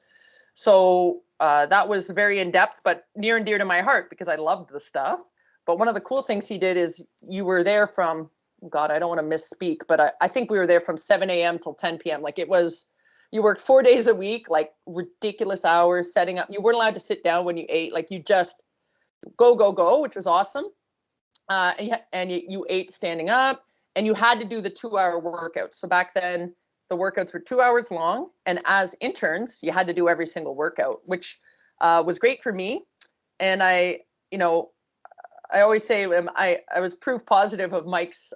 So that was very in-depth, but near and dear to my heart because I loved the stuff. But one of the cool things he did is you were there from, God, I don't want to misspeak, but I think we were there from 7 a.m. till 10 p.m. Like you worked 4 days a week, like ridiculous hours setting up. You weren't allowed to sit down when you ate. Like you just go, which was awesome. And you ate standing up, and you had to do the 2-hour workouts. So back then, the workouts were 2 hours long. And as interns, you had to do every single workout, which was great for me. And I always say I was proof positive of Mike's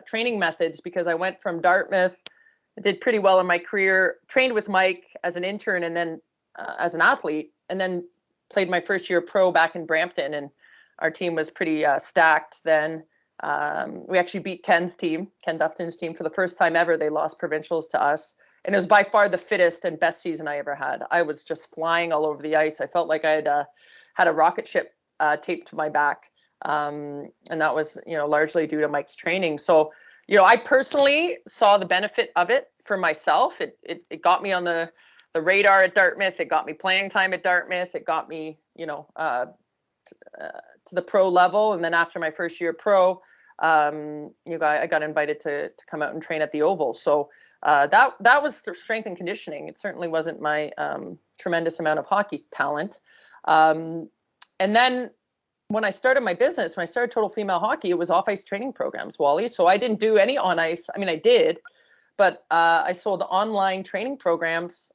training methods because I went from Dartmouth, did pretty well in my career, trained with Mike as an intern and then as an athlete, and then played my first year pro back in Brampton. And our team was pretty stacked then. We actually beat Ken Dufton's team, for the first time ever. They lost provincials to us. And it was by far the fittest and best season I ever had. I was just flying all over the ice. I felt like I had a rocket ship taped to my back. And that was, largely due to Mike's training. So, I personally saw the benefit of it for myself. It got me on the radar at Dartmouth. It got me playing time at Dartmouth. It got me, to the pro level. And then after my first year pro, I got invited to come out and train at the Oval. So that was strength and conditioning. It certainly wasn't my tremendous amount of hockey talent. And then when I started my business, when I started Total Female Hockey, it was off-ice training programs, Wally. So I didn't do any on-ice. I mean, I did, but I sold online training programs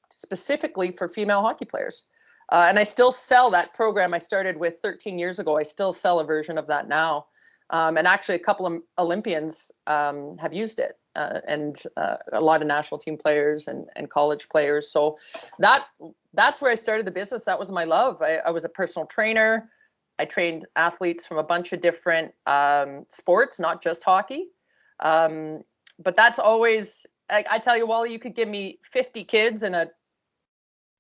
specifically for female hockey players. And I still sell that program I started with 13 years ago. I still sell a version of that now. And actually, a couple of Olympians have used it, and a lot of national team players and college players. So that's where I started the business. That was my love. I was a personal trainer. I trained athletes from a bunch of different sports, not just hockey. But that's always, I tell you, Wally, you could give me 50 kids and a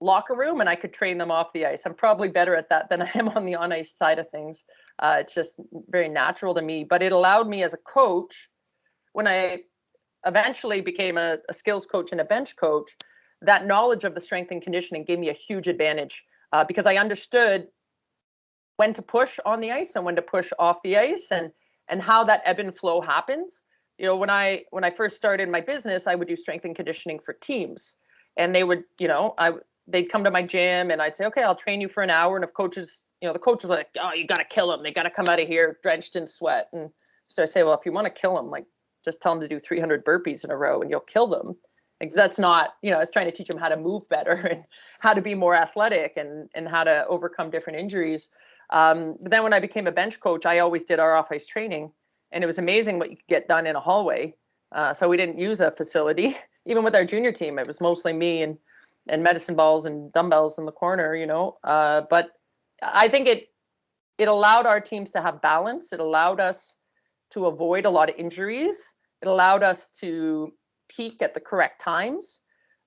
locker room and I could train them off the ice. I'm probably better at that than I am on the on ice side of things. It's just very natural to me, but it allowed me as a coach, when I eventually became a skills coach and a bench coach, that knowledge of the strength and conditioning gave me a huge advantage because I understood when to push on the ice and when to push off the ice, and how that ebb and flow happens. You know, when I first started my business, I would do strength and conditioning for teams, and they would, they'd come to my gym and I'd say, okay, I'll train you for an hour. And if coaches, the coach was like, oh, you got to kill them. They got to come out of here drenched in sweat. And so I say, well, if you want to kill them, like just tell them to do 300 burpees in a row and you'll kill them. Like that's not, I was trying to teach them how to move better and how to be more athletic and how to overcome different injuries. But then when I became a bench coach, I always did our off-ice training, and it was amazing what you could get done in a hallway. So we didn't use a facility. Even with our junior team, it was mostly me and medicine balls and dumbbells in the corner, But I think it allowed our teams to have balance. It allowed us to avoid a lot of injuries. It allowed us to peak at the correct times.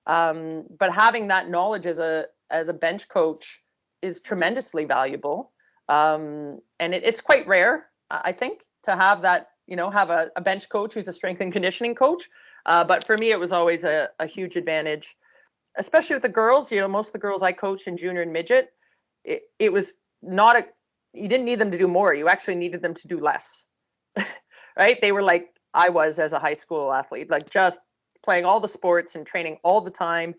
But having that knowledge as a bench coach is tremendously valuable. And it's quite rare, I think, to have that, have a bench coach who's a strength and conditioning coach. But for me, it was always a huge advantage, especially with the girls. Most of the girls I coached in junior and midget, it was not you didn't need them to do more. You actually needed them to do less, right? They were like I was as a high school athlete, like just playing all the sports and training all the time.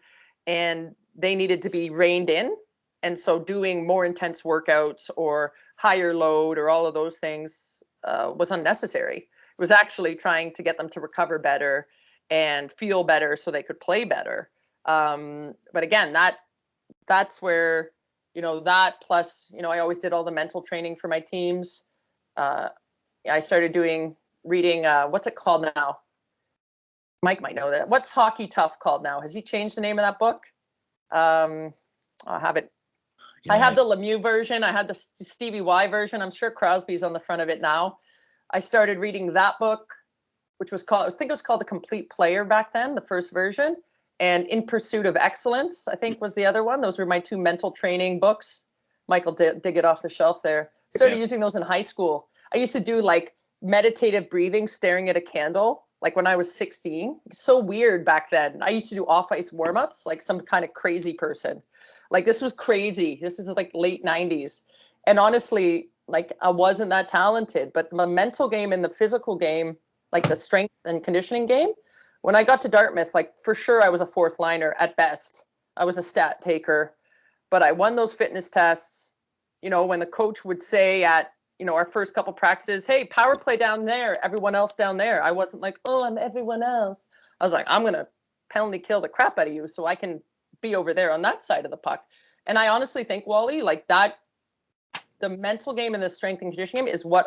And they needed to be reined in. And so doing more intense workouts or higher load or all of those things was unnecessary. It was actually trying to get them to recover better and feel better so they could play better. But again, that's where, that plus, I always did all the mental training for my teams. I started reading, what's it called now? Mike might know that. What's Hockey Tough called now? Has he changed the name of that book? I have it. I have the Lemieux version. I had the Stevie Y version. I'm sure Crosby's on the front of it now. I started reading that book, which was called, I think it was called The Complete Player back then, the first version. And In Pursuit of Excellence, I think was the other one. Those were my two mental training books. Michael dig it off the shelf there. Started using those in high school. I used to do like meditative breathing, staring at a candle, like when I was 16. So weird back then. I used to do off-ice warm-ups like some kind of crazy person. Like this was crazy. This is like late 90s. And honestly, like I wasn't that talented, but my mental game and the physical game, like the strength and conditioning game, when I got to Dartmouth, like for sure I was a fourth liner at best. I was a stat taker, but I won those fitness tests. When the coach would say at, our first couple practices, hey, power play down there, everyone else down there. I wasn't like, oh, I'm everyone else. I was like, I'm going to penalty kill the crap out of you so I can be over there on that side of the puck. And I honestly think, Wally, like that, the mental game and the strength and conditioning game is what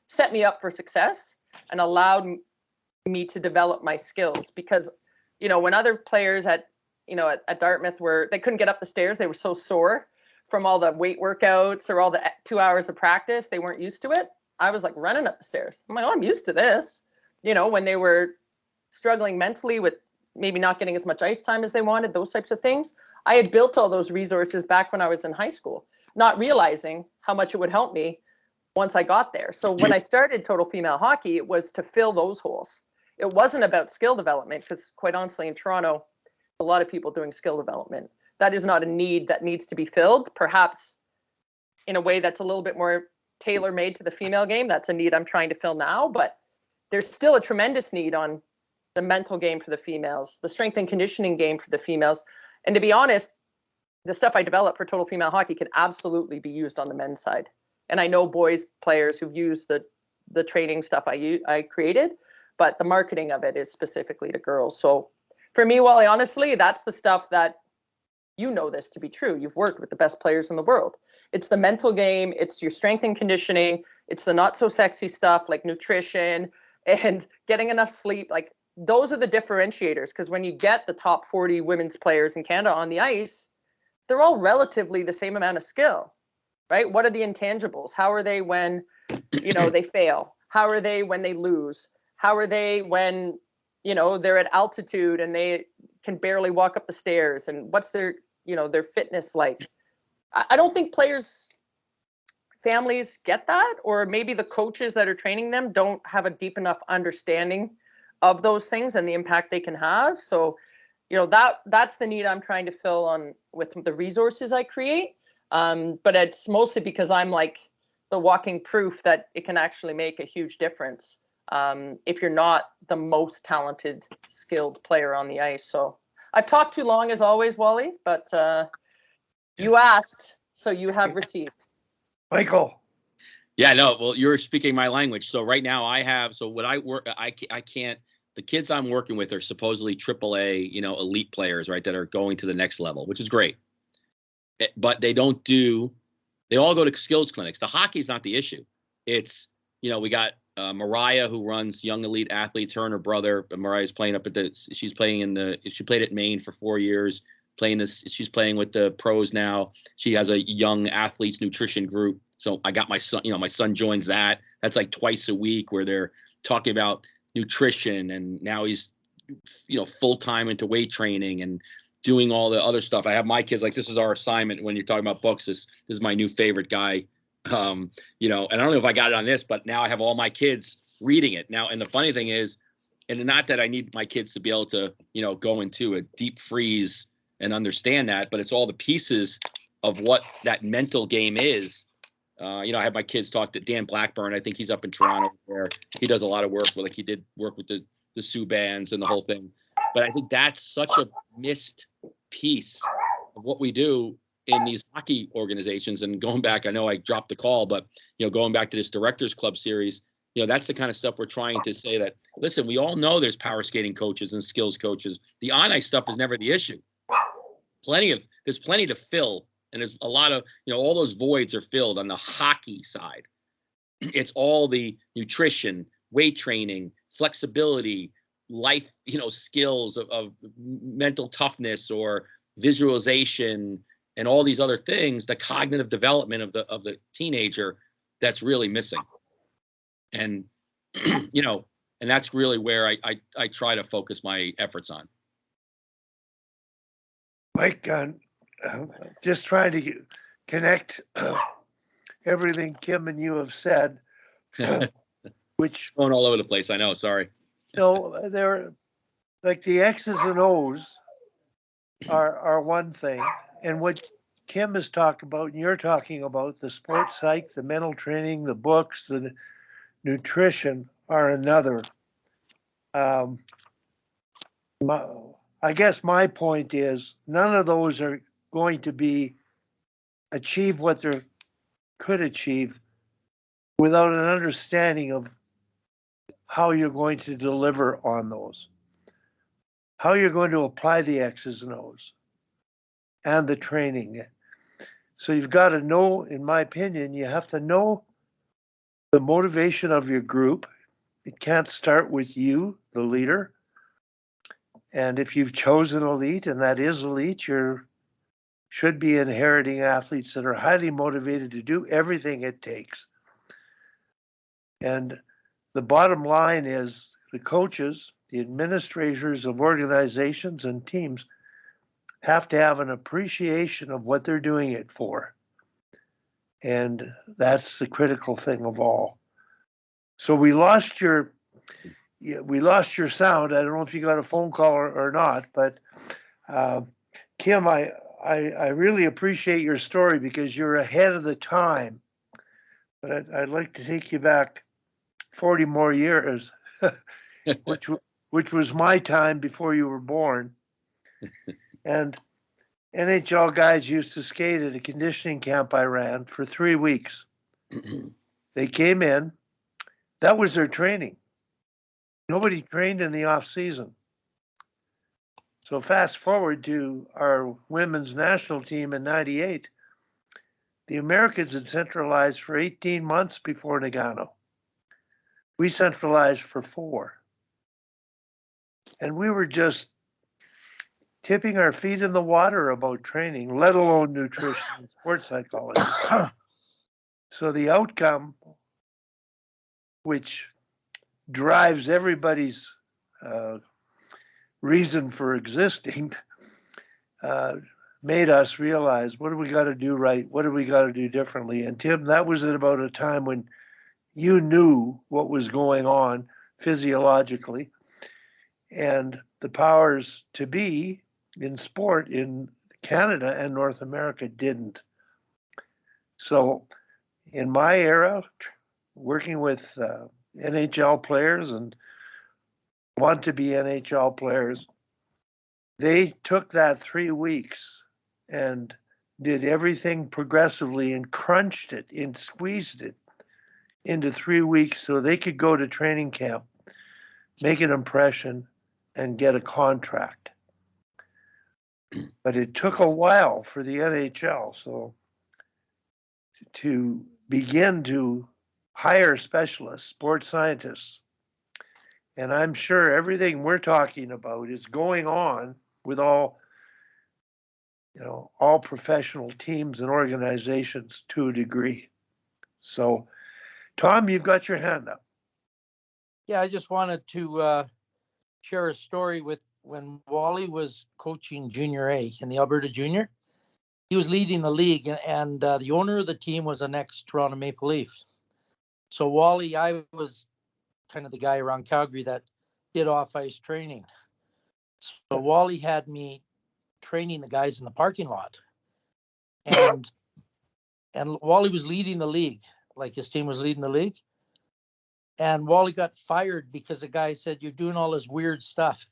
set me up for success and allowed me to develop my skills. Because, when other players at Dartmouth they couldn't get up the stairs, they were so sore from all the weight workouts or all the 2 hours of practice, they weren't used to it. I was like running up the stairs. I'm like, oh, I'm used to this. When they were struggling mentally with maybe not getting as much ice time as they wanted, those types of things. I had built all those resources back when I was in high school, not realizing how much it would help me once I got there. So when I started Total Female Hockey, it was to fill those holes. It wasn't about skill development because quite honestly, in Toronto, a lot of people doing skill development. That is not a need that needs to be filled, perhaps in a way that's a little bit more tailor-made to the female game. That's a need I'm trying to fill now, but there's still a tremendous need on the mental game for the females, the strength and conditioning game for the females. And to be honest, the stuff I developed for Total Female Hockey can absolutely be used on the men's side. And I know boys players who've used the training stuff I created, but the marketing of it is specifically to girls. So for me, Wally, honestly, that's the stuff that this to be true. You've worked with the best players in the world. It's the mental game. It's your strength and conditioning. It's the not so sexy stuff like nutrition and getting enough sleep. Like those are the differentiators. Because when you get the top 40 women's players in Canada on the ice, they're all relatively the same amount of skill, right? What are the intangibles? How are they when, they fail? How are they when they lose? How are they when, they're at altitude and they can barely walk up the stairs, and what's their, their fitness like. I don't think players' families get that, or maybe the coaches that are training them don't have a deep enough understanding of those things and the impact they can have. So, that's the need I'm trying to fill on with the resources I create. But it's mostly because I'm like the walking proof that it can actually make a huge difference if you're not the most talented, skilled player on the ice. So I've talked too long as always, Wally, but you asked, so you have received. Michael. Yeah, no, well, you're speaking my language. So right now what I work, I can't, the kids I'm working with are supposedly AAA, elite players, right, that are going to the next level, which is great. But they all go to skills clinics. The hockey's not the issue. It's, we got Mariah, who runs Young Elite Athletes, her and her brother. Mariah's playing she played at Maine for 4 years, she's playing with the pros now. She has a young athletes nutrition group. So I got my son, my son joins that. That's like twice a week where they're talking about nutrition, and now he's, full-time into weight training and doing all the other stuff. I have my kids, like, this is our assignment when you're talking about books. This is my new favorite guy. And I don't know if I got it on this, but now I have all my kids reading it now. And the funny thing is, and not that I need my kids to be able to, go into a deep freeze and understand that, but it's all the pieces of what that mental game is. I have my kids talk to Dan Blackburn. I think he's up in Toronto where he does a lot of work with, he did work with the Sioux bands and the whole thing. But I think that's such a missed piece of what we do in these hockey organizations. And going back, I know I dropped the call, but, going back to this Directors Club series, that's the kind of stuff we're trying to say that, listen, we all know there's power skating coaches and skills coaches. The on-ice stuff is never the issue. There's plenty to fill. And there's a lot of, all those voids are filled on the hockey side. It's all the nutrition, weight training, flexibility, life, skills of mental toughness or visualization and all these other things, the cognitive development of the teenager that's really missing. And, and that's really where I try to focus my efforts on. Mike, just trying to connect everything Kim and you have said, which going all over the place. I know. Sorry. They're like the X's and O's are one thing, and what Kim is talking about and you're talking about, the sports psych, the mental training, the books, the nutrition are another. I guess my point is none of those are going to achieve what they could achieve without an understanding of how you're going to deliver on those, how you're going to apply the X's and O's and the training. So you've got to know, in my opinion, you have to know the motivation of your group. It can't start with you, the leader. And if you've chosen elite, and that is elite, you should be inheriting athletes that are highly motivated to do everything it takes. And the bottom line is the coaches, the administrators of organizations and teams have to have an appreciation of what they're doing it for. And that's the critical thing of all. So we lost your sound. I don't know if you got a phone call or not, but Kim, I really appreciate your story because you're ahead of the time. But I'd like to take you back 40 more years, which was my time before you were born. And NHL guys used to skate at a conditioning camp I ran for 3 weeks. They came in. That was their training. Nobody trained in the off season. So fast forward to our women's national team in '98. The Americans had centralized for 18 months before Nagano. We centralized for 4. And we were just tipping our feet in the water about training, let alone nutrition and sports psychology. So the outcome, which drives everybody's reason for existing, made us realize, what do we got to do right? What do we got to do differently? And Tim, that was at about a time when you knew what was going on physiologically, and the powers to be in sport in Canada and North America didn't. So in my era, working with NHL players and want to be NHL players, they took that 3 weeks and did everything progressively and crunched it and squeezed it into 3 weeks so they could go to training camp, make an impression, and get a contract. But it took a while for the NHL, so to begin to hire specialists, sports scientists, and I'm sure everything we're talking about is going on with all professional teams and organizations to a degree. So, Tom, you've got your hand up. Yeah, I just wanted to share a story with when Wally was coaching Junior A in the Alberta Junior. He was leading the league, and the owner of the team was an ex-Toronto Maple Leaf. So Wally, I was kind of the guy around Calgary that did off-ice training. So Wally had me training the guys in the parking lot, and Wally was leading the league, like his team was leading the league. And Wally got fired because the guy said, "You're doing all this weird stuff."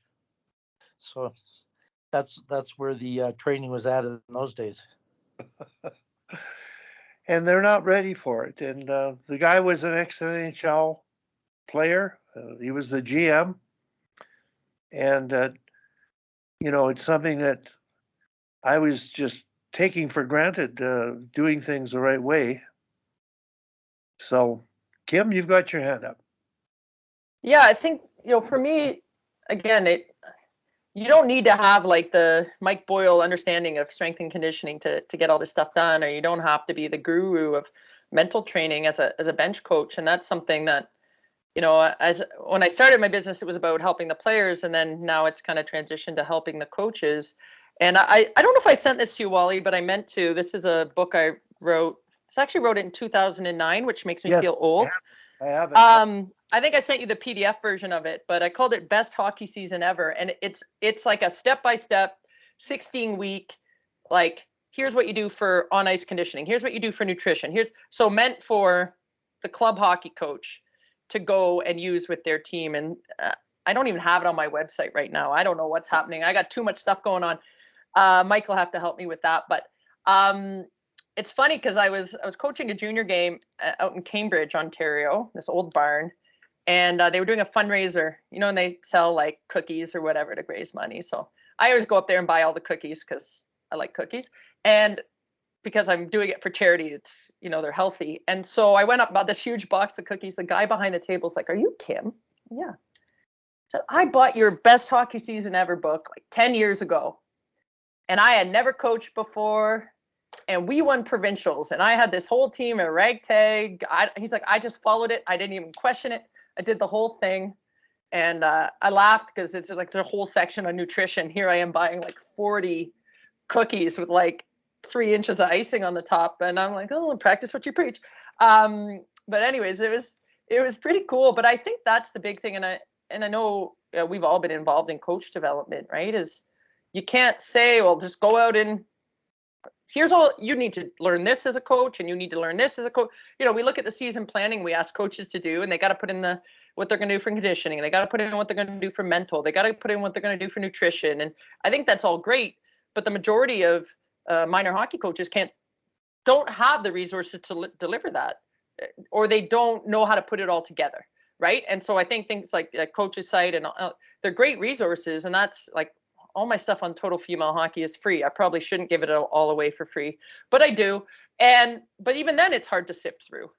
So that's where the training was at in those days. And they're not ready for it. And the guy was an ex-NHL player. He was the GM. And, it's something that I was just taking for granted, doing things the right way. So, Kim, you've got your hand up. Yeah, I think, for me, again, you don't need to have like the Mike Boyle understanding of strength and conditioning to get all this stuff done, or you don't have to be the guru of mental training as a bench coach. And that's something that, as when I started my business, it was about helping the players, and then now it's kind of transitioned to helping the coaches. And I don't know if I sent this to you, Wally, but I meant to. This is a book I wrote. I actually wrote it in 2009, which makes me feel old. I have it. I think I sent you the PDF version of it, but I called it Best Hockey Season Ever. And it's like a step-by-step 16-week, like, here's what you do for on-ice conditioning. Here's what you do for nutrition. So meant for the club hockey coach to go and use with their team. And I don't even have it on my website right now. I don't know what's happening. I got too much stuff going on. Mike will have to help me with that. But it's funny because I was coaching a junior game out in Cambridge, Ontario, this old barn. And they were doing a fundraiser, and they sell like cookies or whatever to raise money. So I always go up there and buy all the cookies because I like cookies. And because I'm doing it for charity, it's, they're healthy. And so I went up, bought this huge box of cookies. The guy behind the table's like, "Are you Kim?" "Yeah." So I bought your Best Hockey Season Ever book like 10 years ago. And I had never coached before. And we won provincials. And I had this whole team at ragtag. He's like, "I just followed it. I didn't even question it. I did the whole thing." And I laughed because it's like there's a whole section on nutrition. Here I am buying like 40 cookies with like 3 inches of icing on the top. And I'm like, "Oh, practice what you preach." But anyways, it was pretty cool. But I think that's the big thing. And I know we've all been involved in coach development, right? Is you can't say, well, just go out and here's all you need to learn this as a coach, and you need to learn this as a coach. We look at the season planning we ask coaches to do, and they got to put in what they're going to do for conditioning. They got to put in what they're going to do for mental. They got to put in what they're going to do for nutrition. And I think that's all great. But the majority of minor hockey coaches don't have the resources to deliver that, or they don't know how to put it all together. Right. And so I think things like Coach's Site and they're great resources. And that's like, all my stuff on Total Female Hockey is free. I probably shouldn't give it all away for free, but I do. But even then it's hard to sift through,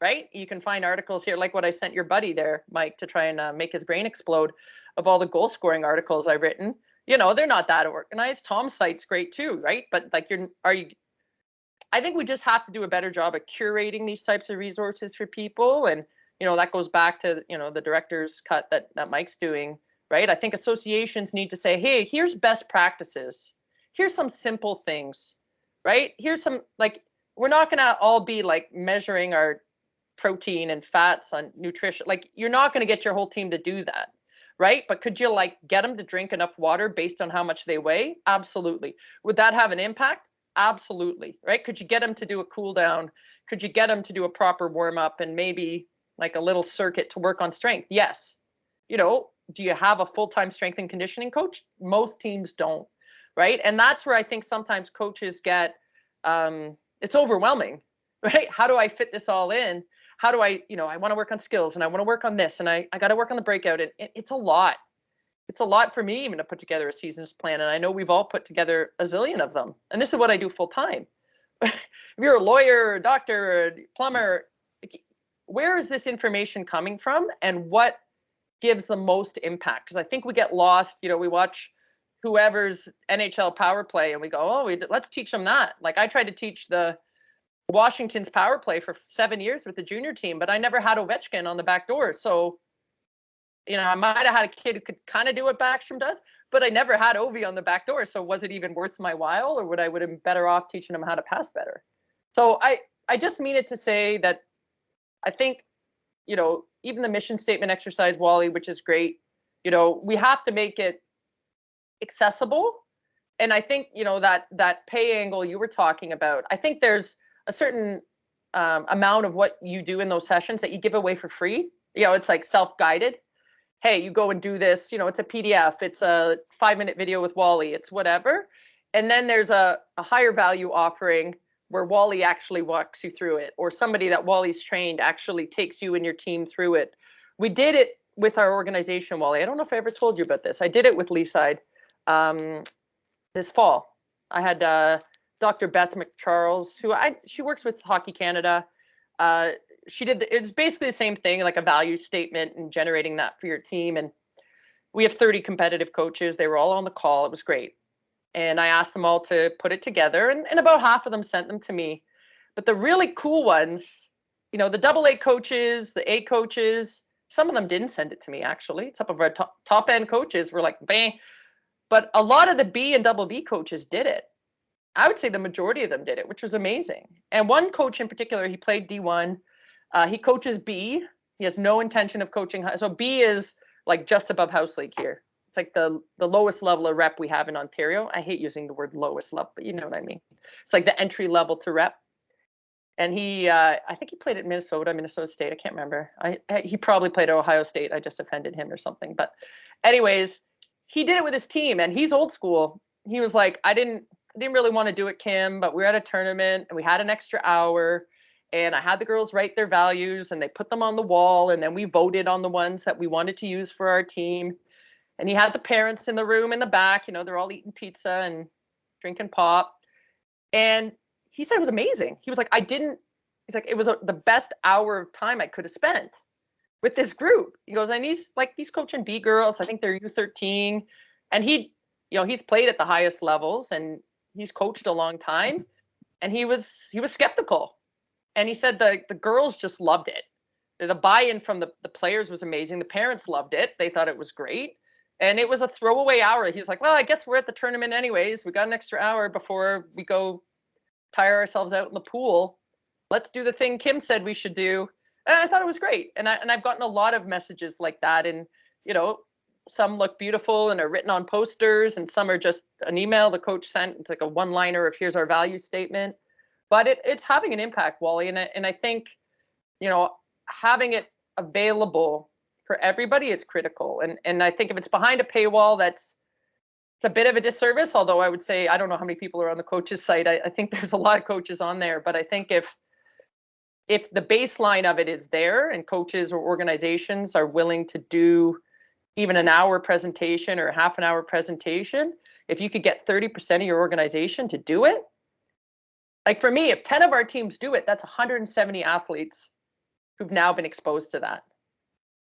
right? You can find articles here, like what I sent your buddy there, Mike, to try and make his brain explode, of all the goal scoring articles I've written. They're not that organized. Tom's site's great too, right? But like, I think we just have to do a better job of curating these types of resources for people. And, that goes back to, the director's cut that Mike's doing right? I think associations need to say, hey, here's best practices. Here's some simple things, right? Here's some, like, we're not going to all be like measuring our protein and fats on nutrition. Like, you're not going to get your whole team to do that, right? But could you like get them to drink enough water based on how much they weigh? Absolutely. Would that have an impact? Absolutely, right? Could you get them to do a cool down? Could you get them to do a proper warm up and maybe like a little circuit to work on strength? Yes. You know, do you have a full-time strength and conditioning coach? Most teams don't, right? And that's where I think sometimes coaches get, it's overwhelming, right? How do I fit this all in? How do I, I want to work on skills and I want to work on this and I got to work on the breakout. And it's a lot. It's a lot for me even to put together a season's plan. And I know we've all put together a zillion of them. And this is what I do full time. If you're a lawyer, or a doctor, or a plumber, where is this information coming from and what gives the most impact? Because I think we get lost. We watch whoever's NHL power play and we go, oh, let's teach them that. Like I tried to teach the Washington's power play for 7 years with the junior team, but I never had Ovechkin on the back door. So, I might have had a kid who could kind of do what Backstrom does, but I never had Ovi on the back door. So was it even worth my while, or would I have been better off teaching him how to pass better? So I just mean it to say that I think, even the mission statement exercise, Wally, which is great, we have to make it accessible. And I think, that pay angle you were talking about, I think there's a certain amount of what you do in those sessions that you give away for free. It's like self-guided. Hey, you go and do this, it's a PDF, it's a 5-minute video with Wally, it's whatever. And then there's a higher value offering where Wally actually walks you through it, or somebody that Wally's trained actually takes you and your team through it. We did it with our organization, Wally. I don't know if I ever told you about this. I did it with Leaside this fall. I had Dr. Beth McCharles, she works with Hockey Canada. It's basically the same thing, like a value statement and generating that for your team. And we have 30 competitive coaches. They were all on the call. It was great. And I asked them all to put it together, and about half of them sent them to me. But the really cool ones, the AA coaches, the A coaches, some of them didn't send it to me, actually. Some of our top end coaches were like, bang. But a lot of the B and double B coaches did it. I would say the majority of them did it, which was amazing. And one coach in particular, he played D1. He coaches B. He has no intention of coaching high. So B is like just above house league here. It's like the lowest level of rep we have in Ontario. I hate using the word lowest level, but you know what I mean. It's like the entry level to rep. And he, I think he played at Minnesota State. I can't remember. He probably played at Ohio State. I just offended him or something. But anyways, he did it with his team, and he's old school. He was like, I didn't really want to do it, Kim, but we were at a tournament and we had an extra hour. And I had the girls write their values and they put them on the wall. And then we voted on the ones that we wanted to use for our team. And he had the parents in the room in the back, they're all eating pizza and drinking pop. And he said it was amazing. He was like, he's like, it was the best hour of time I could have spent with this group. He goes, and he's coaching B girls. I think they're U13. And he's played at the highest levels and he's coached a long time. And he was skeptical. And he said the girls just loved it. The buy-in from the players was amazing. The parents loved it. They thought it was great. And it was a throwaway hour. He's like, well, I guess we're at the tournament anyways. We got an extra hour before we go tire ourselves out in the pool. Let's do the thing Kim said we should do. And I thought it was great. And I've gotten a lot of messages like that. And, some look beautiful and are written on posters, and some are just an email the coach sent. It's like a one-liner of here's our value statement. But it's having an impact, Wally. And I think, having it available for everybody is critical. And I think if it's behind a paywall, it's a bit of a disservice. Although I would say, I don't know how many people are on the coaches site. I think there's a lot of coaches on there. But I think if the baseline of it is there and coaches or organizations are willing to do even an hour presentation or half an hour presentation, if you could get 30% of your organization to do it, like for me, if 10 of our teams do it, that's 170 athletes who've now been exposed to that,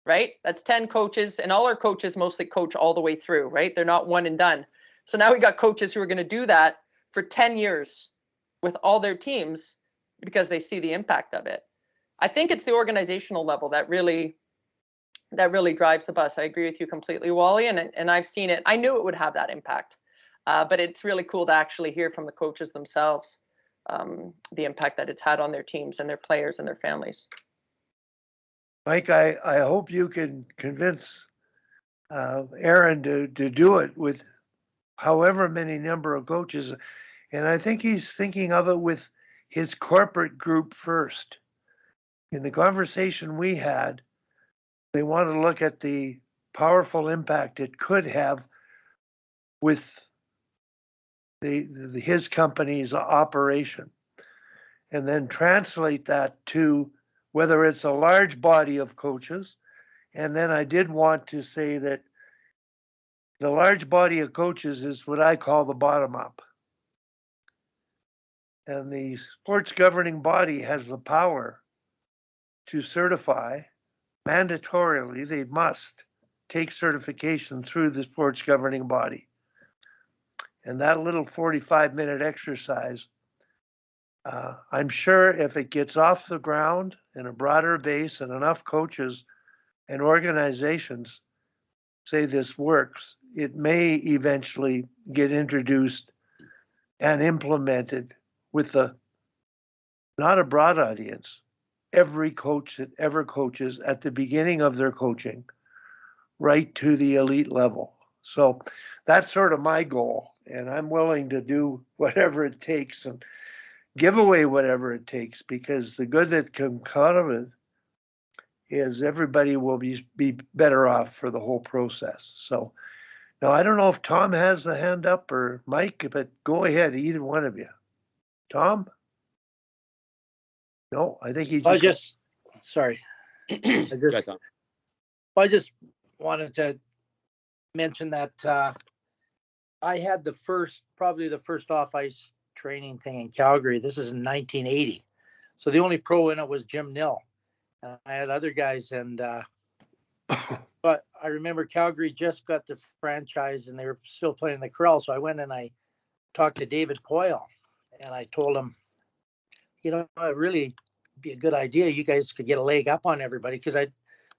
right? That's 10 coaches, and all our coaches mostly coach all the way through, right? They're not one and done. So now we got coaches who are going to do that for 10 years with all their teams because they see the impact of it. I think it's the organizational level that really that really drives the bus. I agree with you completely, Wally, and I've seen it. I knew it would have that impact, but it's really cool to actually hear from the coaches themselves the impact that it's had on their teams and their players and their families. Mike, I hope you can convince Aaron to do it with however many number of coaches. And I think he's thinking of it with his corporate group first. In the conversation we had, they want to look at the powerful impact it could have with his company's operation, and then translate that to whether it's a large body of coaches. And then I did want to say that the large body of coaches is what I call the bottom up. And the sports governing body has the power to certify mandatorily. They must take certification through the sports governing body. And that little 45-minute exercise, I'm sure if it gets off the ground in a broader base and enough coaches and organizations say this works, it may eventually get introduced and implemented with not a broad audience, every coach that ever coaches at the beginning of their coaching, right to the elite level. So that's sort of my goal, and I'm willing to do whatever it takes and give away whatever it takes, because the good that can come out of it is everybody will be better off for the whole process. So now I don't know if Tom has the hand up or Mike, but go ahead, either one of you. Tom? No, I think he just. Sorry. Guys, I just wanted to mention that I had probably the first off-ice training thing in Calgary. This is in 1980. So the only pro in it was Jim Nill. I had other guys, and but I remember Calgary just got the franchise and they were still playing the Corral. So I went and I talked to David Poyle, and I told him, it really be a good idea. You guys could get a leg up on everybody, because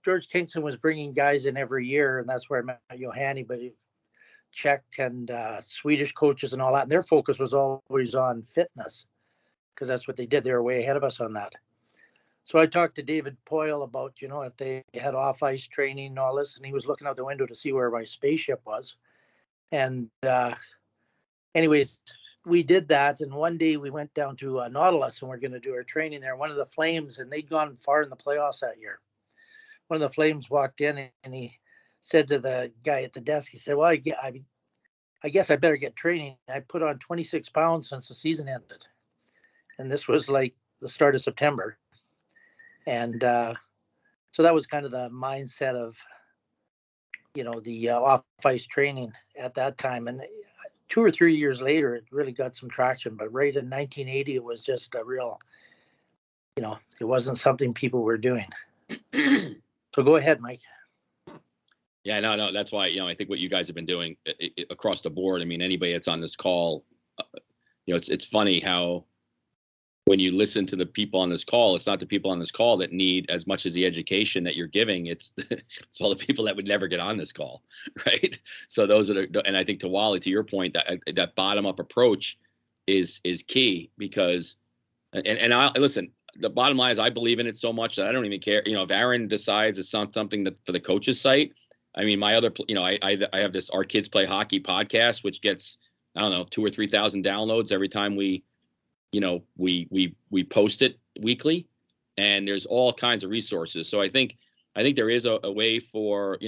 George Kingston was bringing guys in every year, and that's where I met Johanny, but Czech and Swedish coaches and all that. And their focus was always on fitness, because that's what they did. They were way ahead of us on that. So I talked to David Poyle about, if they had off-ice training and all this, and he was looking out the window to see where my spaceship was. And anyways, we did that. And one day we went down to Nautilus, and we're going to do our training there. One of the Flames, and they'd gone far in the playoffs that year. One of the Flames walked in, and he said to the guy at the desk, he said, well, I guess I better get training. I put on 26 pounds since the season ended. And this was like the start of September. And so that was kind of the mindset of, the off-ice training at that time. And 2 or 3 years later, it really got some traction. But right in 1980, it was just a real, it wasn't something people were doing. So go ahead, Mike. Yeah, no, that's why, I think what you guys have been doing across the board. I mean, anybody that's on this call, it's funny how when you listen to the people on this call, it's not the people on this call that need as much as the education that you're giving. It's all the people that would never get on this call, right? So those are and I think to Wally, to your point, that bottom up approach is key, because, and I listen, the bottom line is I believe in it so much that I don't even care. If Aaron decides it's not something that for the coaches site, I mean, my other, I have this Our Kids Play Hockey podcast, which gets, I don't know, 2,000 or 3,000 downloads every time we post it weekly, and there's all kinds of resources. So I think there is a way for,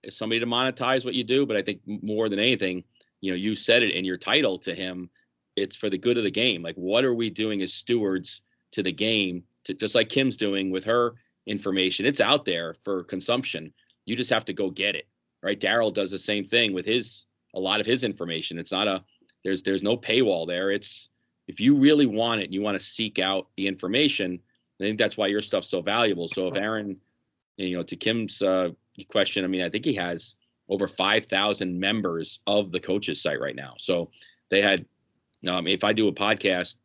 somebody to monetize what you do. But I think more than anything, you said it in your title to him, it's for the good of the game. Like, what are we doing as stewards to the game, just like Kim's doing with her information? It's out there for consumption. You just have to go get it, right? Daryl does the same thing with a lot of his information. It's not there's no paywall there. It's, if you really want it and you want to seek out the information, I think that's why your stuff's so valuable. So if Aaron, to Kim's question, I mean, I think he has over 5,000 members of the coaches site right now. So they had, if I do a podcast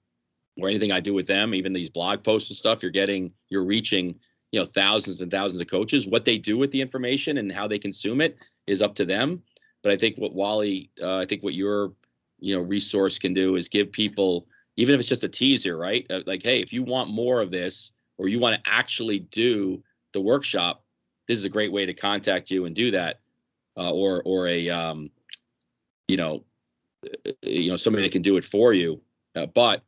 or anything I do with them, even these blog posts and stuff, you're reaching, thousands and thousands of coaches. What they do with the information and how they consume it is up to them. But I think what Wally, I think what your, resource can do is give people, even if it's just a teaser, right? Like, hey, if you want more of this, or you want to actually do the workshop, this is a great way to contact you and do that. Or somebody that can do it for you. But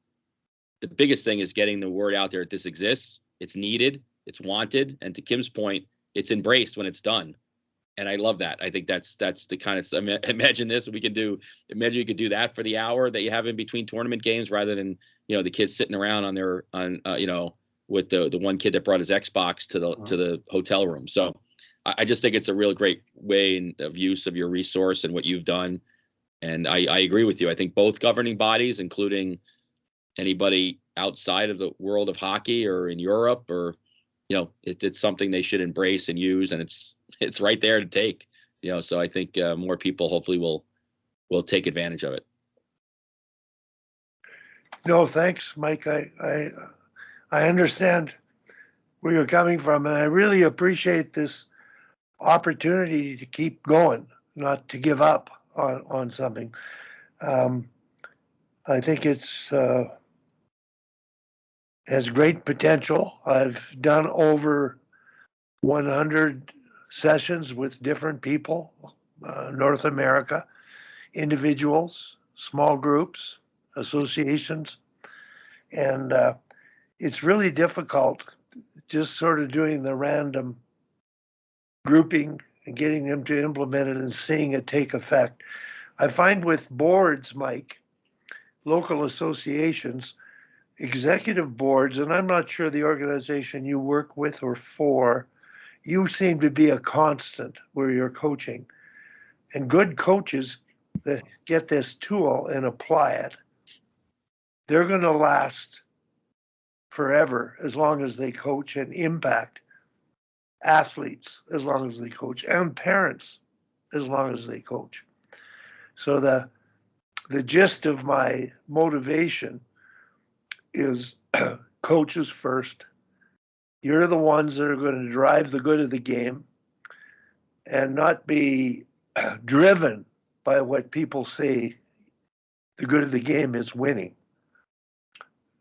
the biggest thing is getting the word out there that this exists. It's needed. It's wanted. And to Kim's point, it's embraced when it's done. And I love that. I think that's the kind of, imagine this, imagine you could do that for the hour that you have in between tournament games, rather than, the kids sitting around with the one kid that brought his Xbox to the hotel room. So I just think it's a real great way of use of your resource and what you've done. And I agree with you. I think both governing bodies, including anybody outside of the world of hockey or in Europe, or, it's something they should embrace and use, and it's right there to take, so I think more people hopefully will take advantage of it. No, thanks, Mike. I understand where you're coming from, and I really appreciate this opportunity to keep going, not to give up on something. I think it's has great potential. I've done over 100 sessions with different people, North America, individuals, small groups, associations, and it's really difficult just sort of doing the random grouping and getting them to implement it and seeing it take effect. I find with boards, Mike, local associations, executive boards, and I'm not sure the organization you work with or for, you seem to be a constant where you're coaching. And good coaches that get this tool and apply it, they're going to last forever as long as they coach, and impact athletes as long as they coach, and parents as long as they coach. So the gist of my motivation is coaches first. You're the ones that are going to drive the good of the game, and not be driven by what people say the good of the game is winning.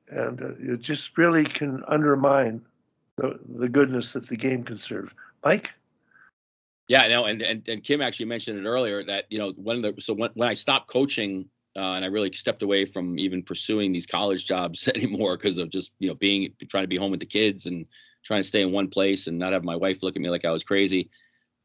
And it just really can undermine the goodness that the game can serve. Mike? Yeah, no, and Kim actually mentioned it earlier that, when I stopped coaching, and I really stepped away from even pursuing these college jobs anymore, because of just, trying to be home with the kids and trying to stay in one place and not have my wife look at me like I was crazy.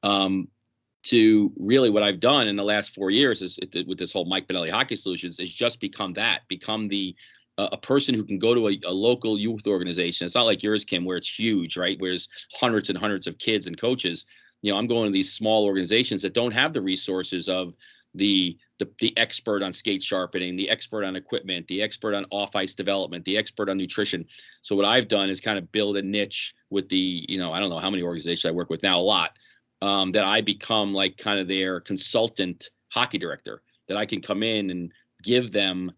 To really what I've done in the last 4 years is with this whole Mike Bonelli Hockey Solutions is just become the a person who can go to a local youth organization. It's not like yours, Kim, where it's huge, right? Where there's hundreds and hundreds of kids and coaches. I'm going to these small organizations that don't have the resources of the expert on skate sharpening, the expert on equipment, the expert on off-ice development, the expert on nutrition. So what I've done is kind of build a niche with the, I don't know how many organizations I work with now, a lot, that I become like kind of their consultant hockey director, that I can come in and give them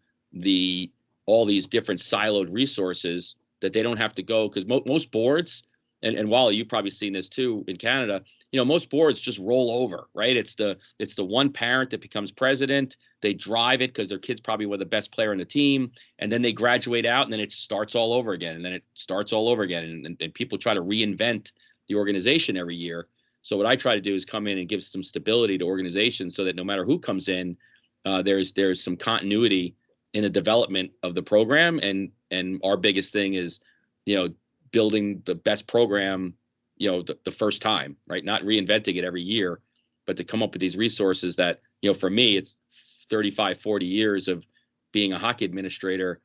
all these different siloed resources that they don't have to go, because most boards, and Wally, you've probably seen this too in Canada, most boards just roll over, right? It's the one parent that becomes president. They drive it because their kid's probably the best player on the team, and then they graduate out, and then it starts all over again, and people try to reinvent the organization every year. So what I try to do is come in and give some stability to organizations, so that no matter who comes in, there's some continuity in the development of the program. And our biggest thing is, building the best program, the first time, right? Not reinventing it every year, but to come up with these resources that, for me, it's 35, 40 years of being a hockey administrator,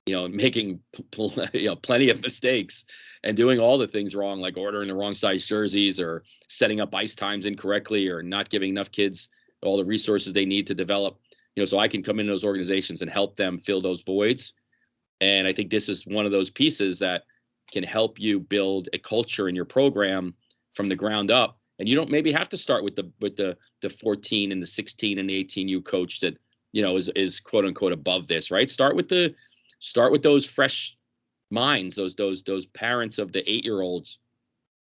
making, plenty of mistakes and doing all the things wrong, like ordering the wrong size jerseys, or setting up ice times incorrectly, or not giving enough kids all the resources they need to develop, so I can come into those organizations and help them fill those voids. And I think this is one of those pieces that can help you build a culture in your program from the ground up. And you don't maybe have to start with the 14 and the 16 and the 18U coach that, is quote unquote above this, right? Start with those fresh minds, those parents of the 8-year-olds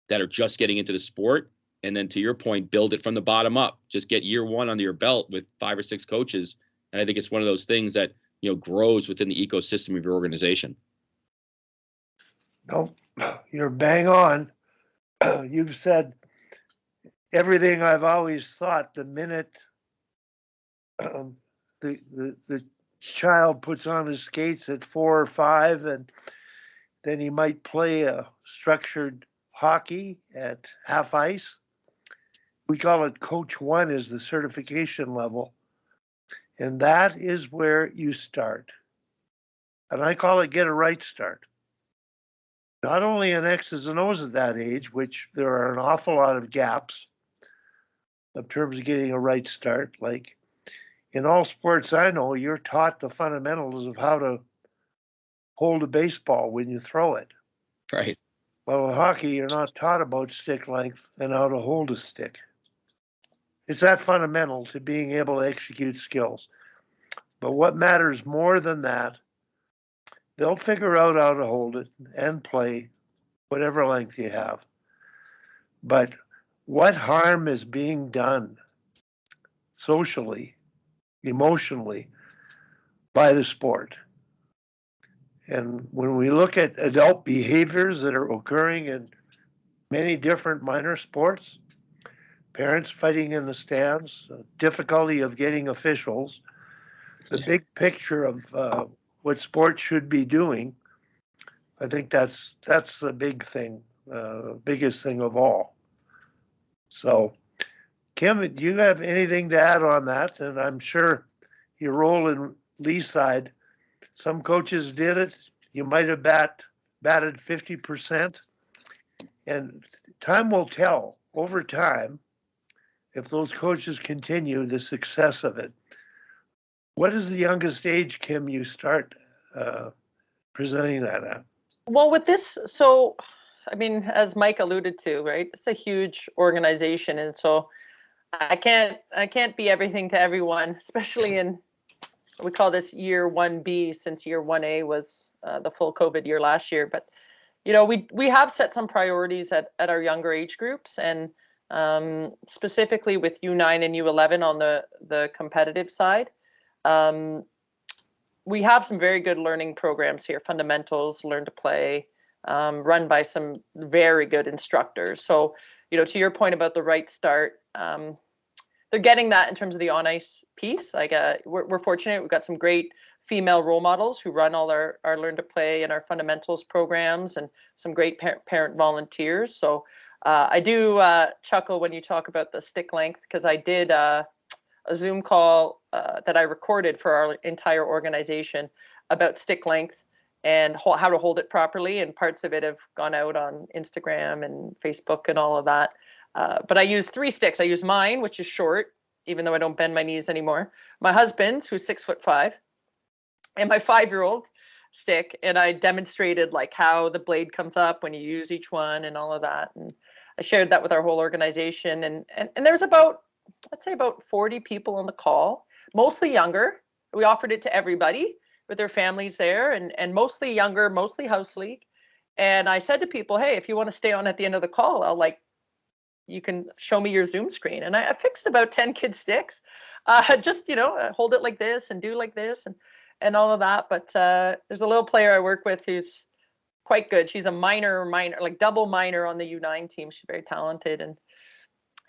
that are just getting into the sport. And then to your point, build it from the bottom up. Just get year one under your belt with 5 or 6 coaches. And I think it's one of those things that, grows within the ecosystem of your organization. No, you're bang on. You've said everything I've always thought. The minute the child puts on his skates at 4 or 5, and then he might play a structured hockey at half ice. We call it Coach 1 is the certification level. And that is where you start. And I call it get a right start. Not only in X's and O's at that age, which there are an awful lot of gaps in terms of getting a right start. Like in all sports I know, you're taught the fundamentals of how to hold a baseball when you throw it. Right. Well, in hockey, you're not taught about stick length and how to hold a stick. It's that fundamental to being able to execute skills. But what matters more than that, they'll figure out how to hold it and play whatever length you have. But what harm is being done socially, emotionally by the sport? And when we look at adult behaviors that are occurring in many different minor sports, parents fighting in the stands, difficulty of getting officials, the big picture of what sports should be doing, I think that's the big thing, biggest thing of all. So, Kim, do you have anything to add on that? And I'm sure your role in Lee's side, some coaches did it. You might have batted 50%. And time will tell over time if those coaches continue the success of it. What is the youngest age, Kim, you start presenting that at? Well, with this, so, I mean, as Mike alluded to, right, it's a huge organization. And so I can't be everything to everyone, especially in, we call this year 1B, since year 1A was the full COVID year last year. But, we have set some priorities at our younger age groups, and specifically with U9 and U11 on the competitive side. We have some very good learning programs here, fundamentals, learn to play, run by some very good instructors. So, to your point about the right start, they're getting that in terms of the on-ice piece. Like, we're fortunate. We've got some great female role models who run all our learn to play and our fundamentals programs, and some great parent volunteers. So I do chuckle when you talk about the stick length, because I did a Zoom call that I recorded for our entire organization about stick length and how to hold it properly. And parts of it have gone out on Instagram and Facebook and all of that. But I use 3 sticks. I use mine, which is short, even though I don't bend my knees anymore. My husband's, who's 6'5", and my 5-year-old stick. And I demonstrated like how the blade comes up when you use each one and all of that. And I shared that with our whole organization. And there's about, let's say, about 40 people on the call, mostly younger. We offered it to everybody with their families there, and mostly younger, mostly house league. And I said to people, hey, if you want to stay on at the end of the call, you can show me your Zoom screen. And I fixed about 10 kids' sticks. Just, hold it like this and do like this and all of that. But there's a little player I work with who's quite good. She's a minor, like double minor on the U9 team. She's very talented. And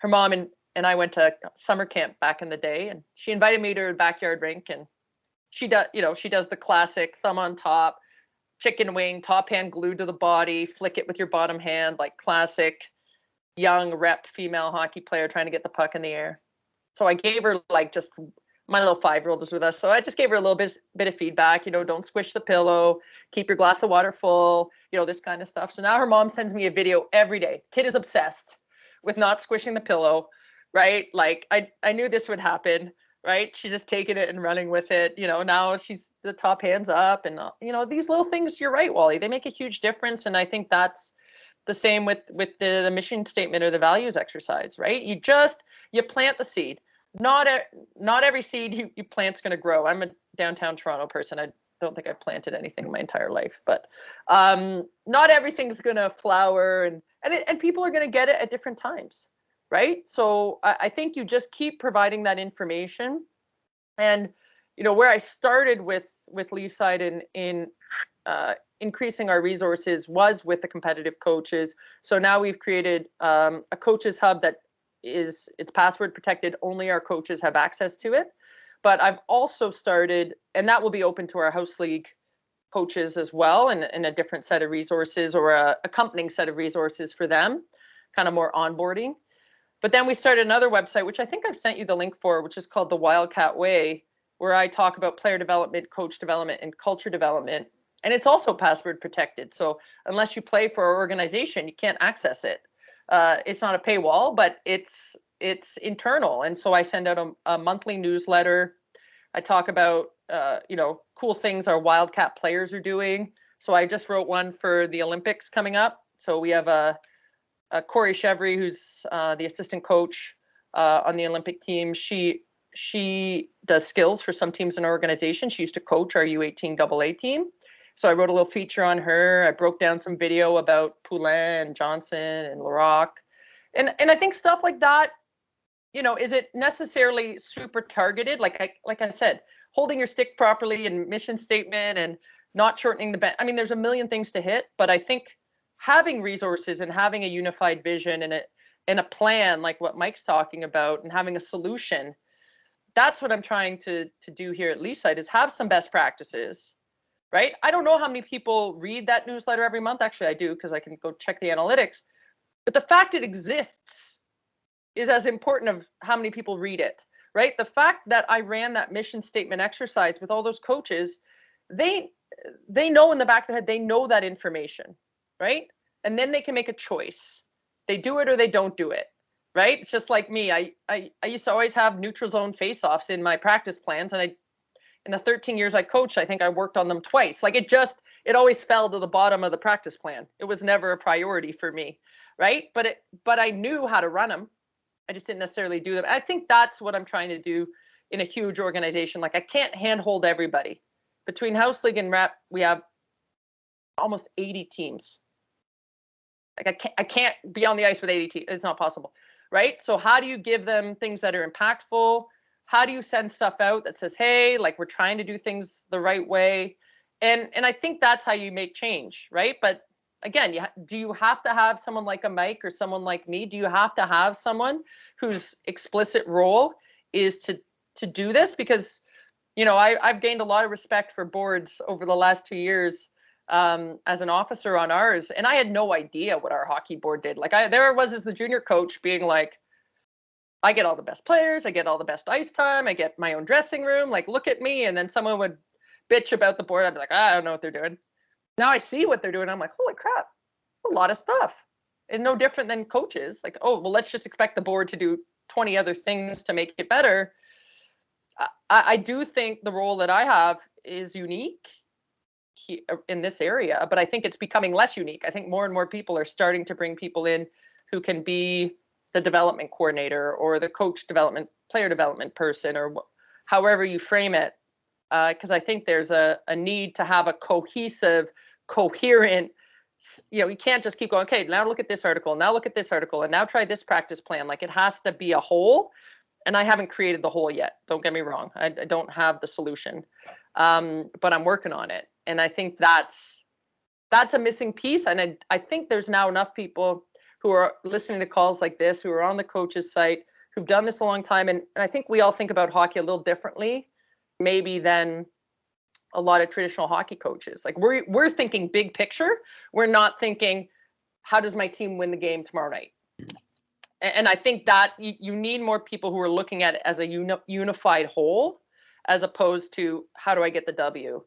her mom and I went to summer camp back in the day, and she invited me to her backyard rink, and she does the classic thumb on top, chicken wing, top hand glued to the body, flick it with your bottom hand, like classic young rep female hockey player trying to get the puck in the air. So I gave her, like, just, my little 5-year-old is with us, so I just gave her a little bit of feedback, don't squish the pillow, keep your glass of water full, this kind of stuff. So now her mom sends me a video every day. Kid is obsessed with not squishing the pillow, right? Like, I knew this would happen, right? She's just taking it and running with it. Now she's the top hands up, and these little things, you're right, Wally, they make a huge difference. And I think that's the same with the mission statement or the values exercise, right? You plant the seed. Not every seed you plant's going to grow. I'm a downtown Toronto person. I don't think I've planted anything in my entire life, but not everything's going to flower and people are going to get it at different times, right? So I think you just keep providing that information. And where I started with Leaside in increasing our resources was with the competitive coaches. So now we've created a coaches hub that it's password protected. Only our coaches have access to it. But I've also started, and that will be open to our house league coaches as well, and a different set of resources, or a accompanying set of resources for them, kind of more onboarding. But then we started another website, which I think I've sent you the link for, which is called the Wildcat Way, where I talk about player development, coach development, and culture development. And it's also password protected. So unless you play for our organization, you can't access it. It's not a paywall, but it's internal. And so I send out a monthly newsletter. I talk about cool things our Wildcat players are doing. So I just wrote one for the Olympics coming up. So we have a Corey Chevry, who's the assistant coach on the Olympic team. She does skills for some teams in our organization. She used to coach our U18 AA team. So I wrote a little feature on her. I broke down some video about Poulin and Johnson and Laroque. And I think stuff like that, is it necessarily super targeted? Like I said, holding your stick properly and mission statement and not shortening the bench. I mean, there's a million things to hit, but I think having resources and having a unified vision and a plan, like what Mike's talking about, and having a solution, that's what I'm trying to do here at Leaside, is have some best practices, right? I don't know how many people read that newsletter every month. Actually, I do, because I can go check the analytics. But the fact it exists is as important of how many people read it, right? The fact that I ran that mission statement exercise with all those coaches, they know in the back of their head, they know that information, right? And then they can make a choice. They do it or they don't do it, right? It's just like me. I used to always have neutral zone face-offs in my practice plans, and in the 13 years I coached, I think I worked on them twice. Like it always fell to the bottom of the practice plan. It was never a priority for me, right? But I knew how to run them. I just didn't necessarily do them. I think that's what I'm trying to do in a huge organization. Like, I can't handhold everybody. Between House League and Rep, we have almost 80 teams. Like, I can't be on the ice with 80 teams. It's not possible, right? So how do you give them things that are impactful? How do you send stuff out that says, hey, like, we're trying to do things the right way? And I think that's how you make change, right? But again, do you have to have someone like a Mike or someone like me? Do you have to have someone whose explicit role is to do this? Because, I've gained a lot of respect for boards over the last 2 years as an officer on ours, and I had no idea what our hockey board did. Like, there I was as the junior coach being like, I get all the best players, I get all the best ice time, I get my own dressing room, like, look at me. And then someone would bitch about the board. I'd be like, I don't know what they're doing. Now I see what they're doing. I'm like, holy crap, a lot of stuff. And no different than coaches. Like, oh, well, let's just expect the board to do 20 other things to make it better. I do think the role that I have is unique in this area, but I think it's becoming less unique. I think more and more people are starting to bring people in who can be the development coordinator or the coach development, player development person, or however you frame it. Because I think there's a need to have a cohesive, coherent, you can't just keep going, okay, now look at this article, now look at this article, and now try this practice plan. Like, it has to be a whole. And I haven't created the whole yet. Don't get me wrong. I don't have the solution, but I'm working on it. And I think that's a missing piece. And I think there's now enough people who are listening to calls like this, who are on the coach's site, who've done this a long time. And I think we all think about hockey a little differently, maybe than a lot of traditional hockey coaches. Like, we're thinking big picture. We're not thinking, how does my team win the game tomorrow night? And I think that you need more people who are looking at it as a unified whole, as opposed to, how do I get the W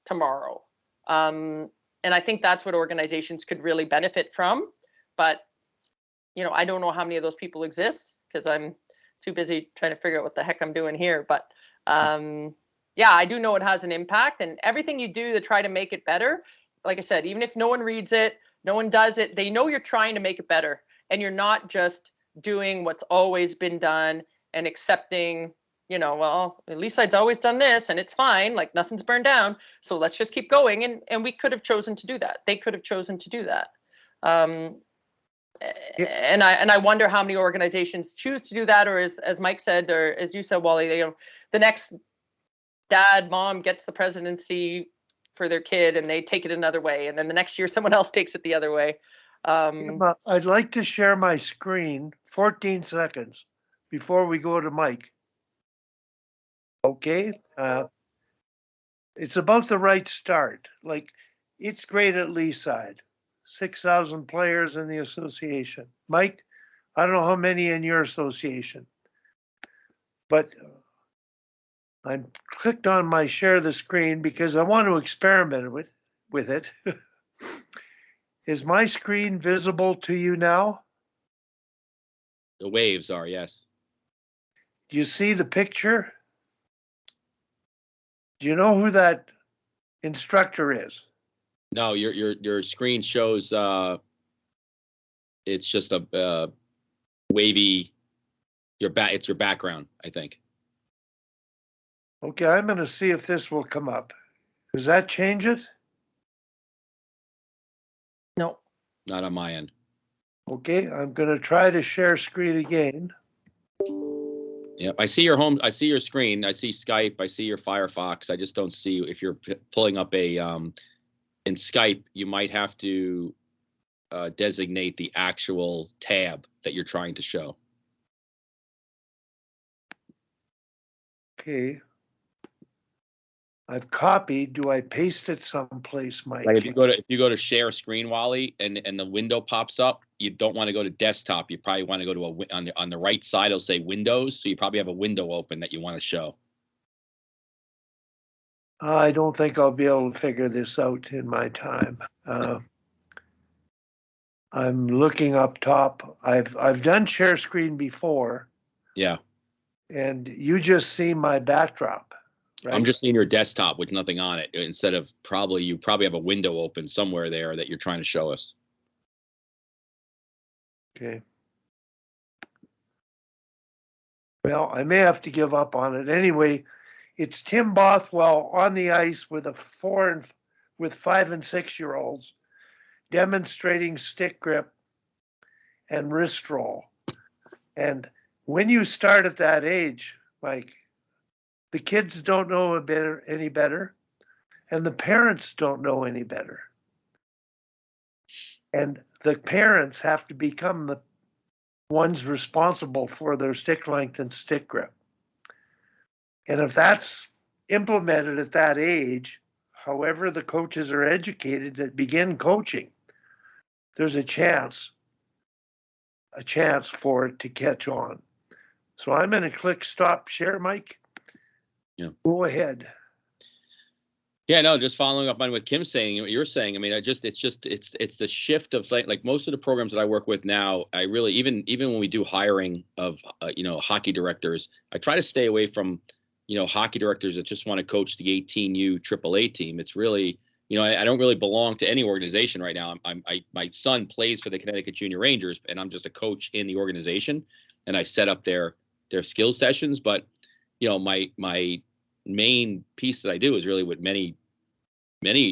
tomorrow? And I think that's what organizations could really benefit from. But, I don't know how many of those people exist, because I'm too busy trying to figure out what the heck I'm doing here. But yeah, I do know it has an impact, and everything you do to try to make it better, like I said, even if no one reads it, no one does it, they know you're trying to make it better, and you're not just doing what's always been done and accepting, well, at least I'd always done this and it's fine, like, nothing's burned down, so let's just keep going. And we could have chosen to do that. They could have chosen to do that. And I wonder how many organizations choose to do that, or as Mike said, or as you said, Wally, the next dad, mom gets the presidency for their kid and they take it another way, and then the next year someone else takes it the other way. I'd like to share my screen, 14 seconds, before we go to Mike. Okay, it's about the right start. Like, it's great at Leaside, 6,000 players in the association. Mike, I don't know how many in your association, but I clicked on my share the screen because I want to experiment with it. Is my screen visible to you now? The waves are, yes. Do you see the picture? Do you know who that instructor is? No, your screen shows it's just a wavy it's your background, I think. Okay, I'm going to see if this will come up. Does that change it? No. Not on my end. Okay, I'm going to try to share screen again. Yep, I see your screen. I see Skype. I see your Firefox. I just don't see if you're pulling up a in Skype. You might have to designate the actual tab that you're trying to show. Okay. I've copied. Do I paste it someplace, Mike? Like if you go to share screen, Wally, and the window pops up, you don't want to go to desktop. You probably want to go to on the right side. It'll say Windows, so you probably have a window open that you want to show. I don't think I'll be able to figure this out in my time. I'm looking up top. I've done share screen before. Yeah. And you just see my backdrop, right? I'm just seeing your desktop with nothing on it. Instead of you probably have a window open somewhere there that you're trying to show us. Okay. Well, I may have to give up on it. Anyway, it's Tim Bothwell on the ice with 5 and 6 year olds demonstrating stick grip and wrist roll. And when you start at that age, Mike, the kids don't know any better, and the parents don't know any better. And the parents have to become the ones responsible for their stick length and stick grip. And if that's implemented at that age, however the coaches are educated that begin coaching, there's a chance for it to catch on. So I'm going to click stop share, Mike. Yeah. Go ahead. Yeah, no, just following up on what Kim's saying, what you're saying. I mean, it's the shift of like most of the programs that I work with now. I really even when we do hiring of hockey directors, I try to stay away from hockey directors that just want to coach the 18U AAA team. It's really I don't really belong to any organization right now. My son plays for the Connecticut Junior Rangers, and I'm just a coach in the organization, and I set up their skill sessions. But my main piece that I do is really with many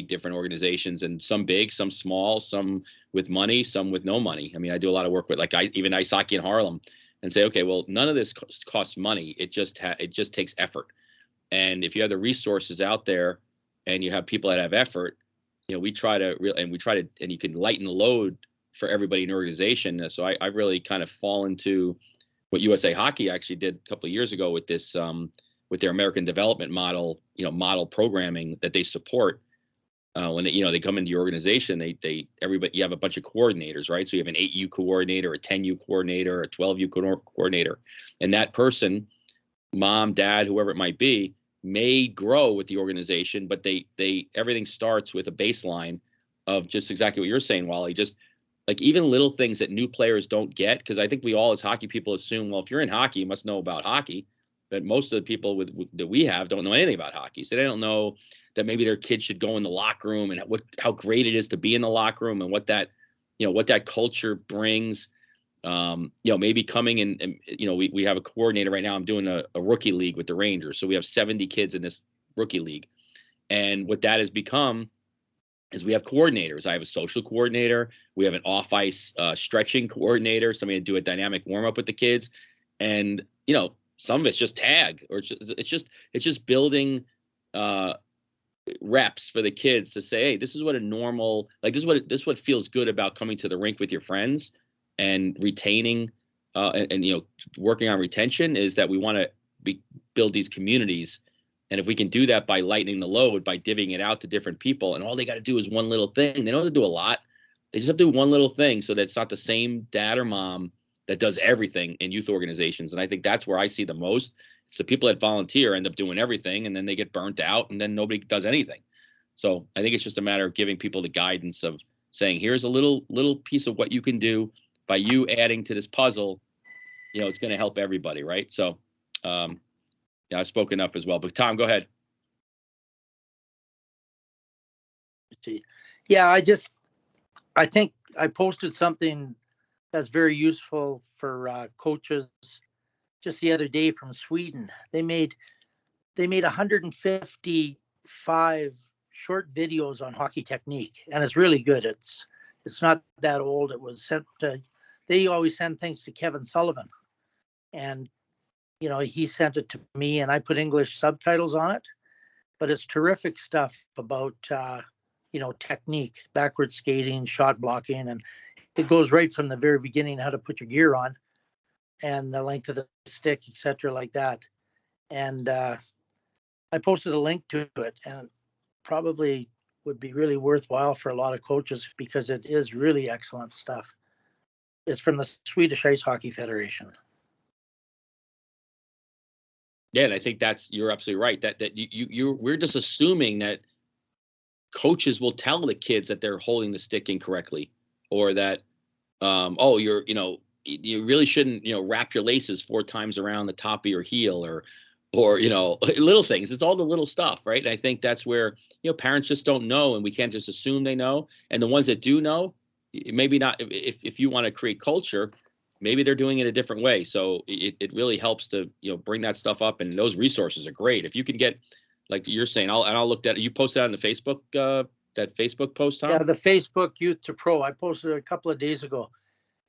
different organizations, and some big, some small, some with money, some with no money. I mean, I do a lot of work with even ice hockey in Harlem, and say, okay, well, none of this costs money. It just takes effort. And if you have the resources out there and you have people that have effort, we try to and you can lighten the load for everybody in the organization. So I really kind of fall into what USA Hockey actually did a couple of years ago with this, with their American Development Model, model programming that they support. When they come into your organization, everybody, you have a bunch of coordinators, right? So you have an 8U coordinator, a 10U coordinator, a 12U coordinator, and that person, mom, dad, whoever it might be, may grow with the organization, but everything starts with a baseline of just exactly what you're saying, Wally. Just like even little things that new players don't get, because I think we all as hockey people assume, well, if you're in hockey, you must know about hockey. But most of the people that we have don't know anything about hockey, so they don't know that maybe their kid should go in the locker room and how great it is to be in the locker room and what that culture brings. Maybe coming in and we have a coordinator right now. I'm doing a rookie league with the Rangers, so we have 70 kids in this rookie league, and what that has become is we have coordinators. I have a social coordinator. We have an off-ice stretching coordinator, somebody to do a dynamic warm-up with the kids. And, you know, some of it's just tag, or it's just building reps for the kids to say, hey, this is what a normal, like, this is what feels good about coming to the rink with your friends and retaining and you know, working on retention, is that we want to build these communities. And if we can do that by lightening the load, by divvying it out to different people, and all they got to do is one little thing. They don't have to do a lot. They just have to do one little thing, so that it's not the same dad or mom that does everything in youth organizations. And I think that's where I see the most. It's the people that volunteer end up doing everything, and then they get burnt out, and then nobody does anything. So I think it's just a matter of giving people the guidance of saying, here's a little piece of what you can do by you adding to this puzzle. You know, it's going to help everybody, right? So yeah, I've spoken enough as well. But Tom, go ahead. Yeah, I think I posted something that's very useful for coaches just the other day from Sweden. They made 155 short videos on hockey technique, and it's really good. It's not that old. It was sent to, they always send things to Kevin Sullivan, and you know, he sent it to me, and I put English subtitles on it. But it's terrific stuff about you know, technique, backward skating, shot blocking, and it goes right from the very beginning, how to put your gear on and the length of the stick, etc., like that. And I posted a link to it, and probably would be really worthwhile for a lot of coaches, because it is really excellent stuff. It's from the Swedish Ice Hockey Federation. Yeah, and I think you're absolutely right. That we're just assuming that coaches will tell the kids that they're holding the stick incorrectly, or that oh, you really shouldn't, you know, wrap your laces 4 times around the top of your heel, or you know, little things. It's all the little stuff, right? And I think that's where, you know, parents just don't know, and we can't just assume they know. And the ones that do know, maybe not. If you want to create culture, maybe they're doing it a different way. So it really helps to, you know, bring that stuff up, and those resources are great. If you can get, like you're saying, I'll look at it. You posted that on the Facebook, that Facebook post, Tom? Yeah, the Facebook Youth to Pro. I posted it a couple of days ago.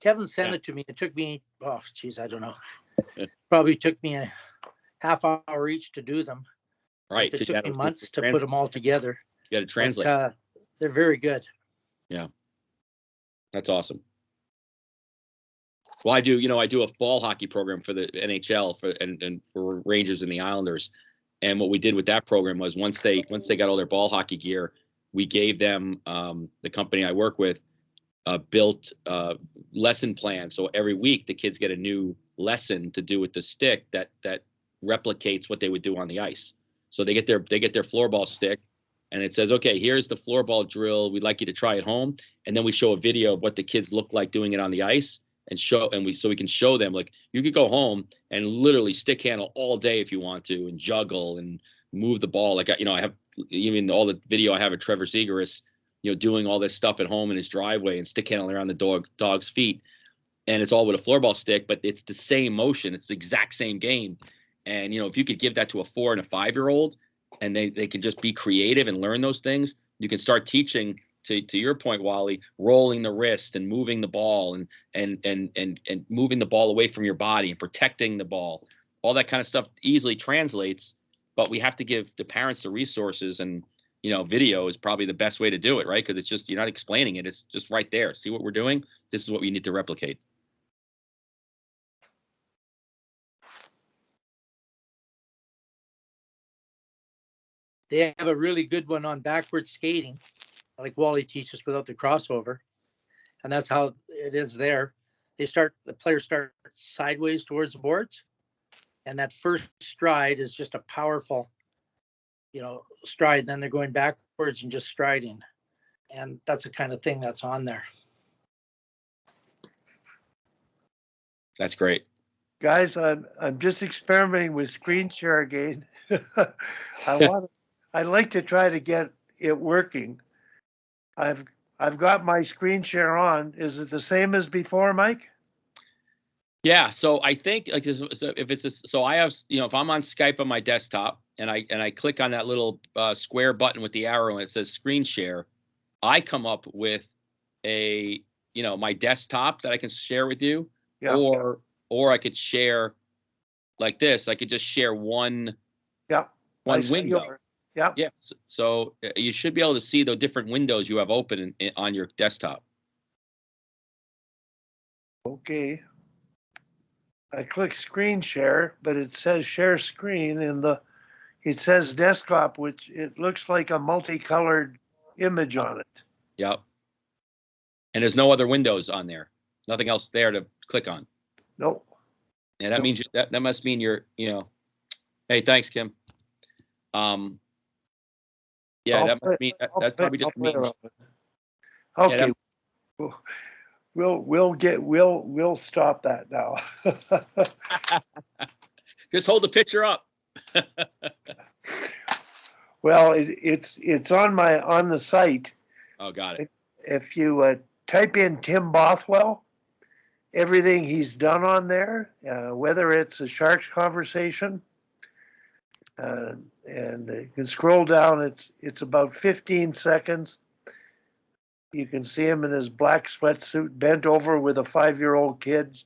Kevin sent it to me. It took me, oh, geez, I don't know. Probably took me a half hour each to do them. Right. It took me months to put them all together. You got to translate. But, they're very good. Yeah. That's awesome. Well, I do a ball hockey program for the NHL and for Rangers and the Islanders. And what we did with that program was once they got all their ball hockey gear, we gave them, the company I work with, built lesson plans. So every week the kids get a new lesson to do with the stick that replicates what they would do on the ice. So they get their floorball stick, and it says, okay, here's the floorball drill. We'd like you to try it home. And then we show a video of what the kids look like doing it on the ice, so we can show them, like, you could go home and literally stick handle all day if you want to, and juggle and move the ball. Like, you know, I have even all the video I have of Trevor Zegras, you know, doing all this stuff at home in his driveway and stick handling around the dog's feet. And it's all with a floorball stick, but it's the same motion. It's the exact same game. And, you know, if you could give that to a 4 and a 5-year-old, and they can just be creative and learn those things, you can start teaching, to your point, Wally, rolling the wrist and moving the ball and moving the ball away from your body and protecting the ball. All that kind of stuff easily translates, but we have to give the parents the resources, and, you know, video is probably the best way to do it, right? Because it's just, you're not explaining it. It's just right there. See what we're doing? This is what we need to replicate. They have a really good one on backward skating, like Wally teaches, without the crossover. And that's how it is there. The players start sideways towards the boards. And that first stride is just a powerful, you know, stride. Then they're going backwards and just striding. And that's the kind of thing that's on there. That's great. Guys, I'm just experimenting with screen share again. I'd like to try to get it working. I've got my screen share on. Is it the same as before, Mike? Yeah. So I think, like, so if I have, you know, if I'm on Skype on my desktop and I click on that little square button with the arrow and it says screen share, I come up with my desktop that I can share with you, Yeah. or I could share like this. I could just share one Yeah. one window. Yeah. Yeah. So you should be able to see the different windows you have open on your desktop. Okay. I click screen share, but it says share screen it says desktop, which it looks like a multicolored image on it. Yep. And there's no other windows on there. Nothing else there to click on. Nope. And that means that must mean you're, hey, thanks, Kim. Yeah, that must mean that probably just means. Okay. Yeah, We'll stop that now. just hold the picture up. Well, it's on the site. Oh, got it. If you type in Tim Bothwell, everything he's done on there, whether it's a Sharks conversation, and you can scroll down. It's about 15 seconds. You can see him in his black sweatsuit, bent over with a 5-year-old kid,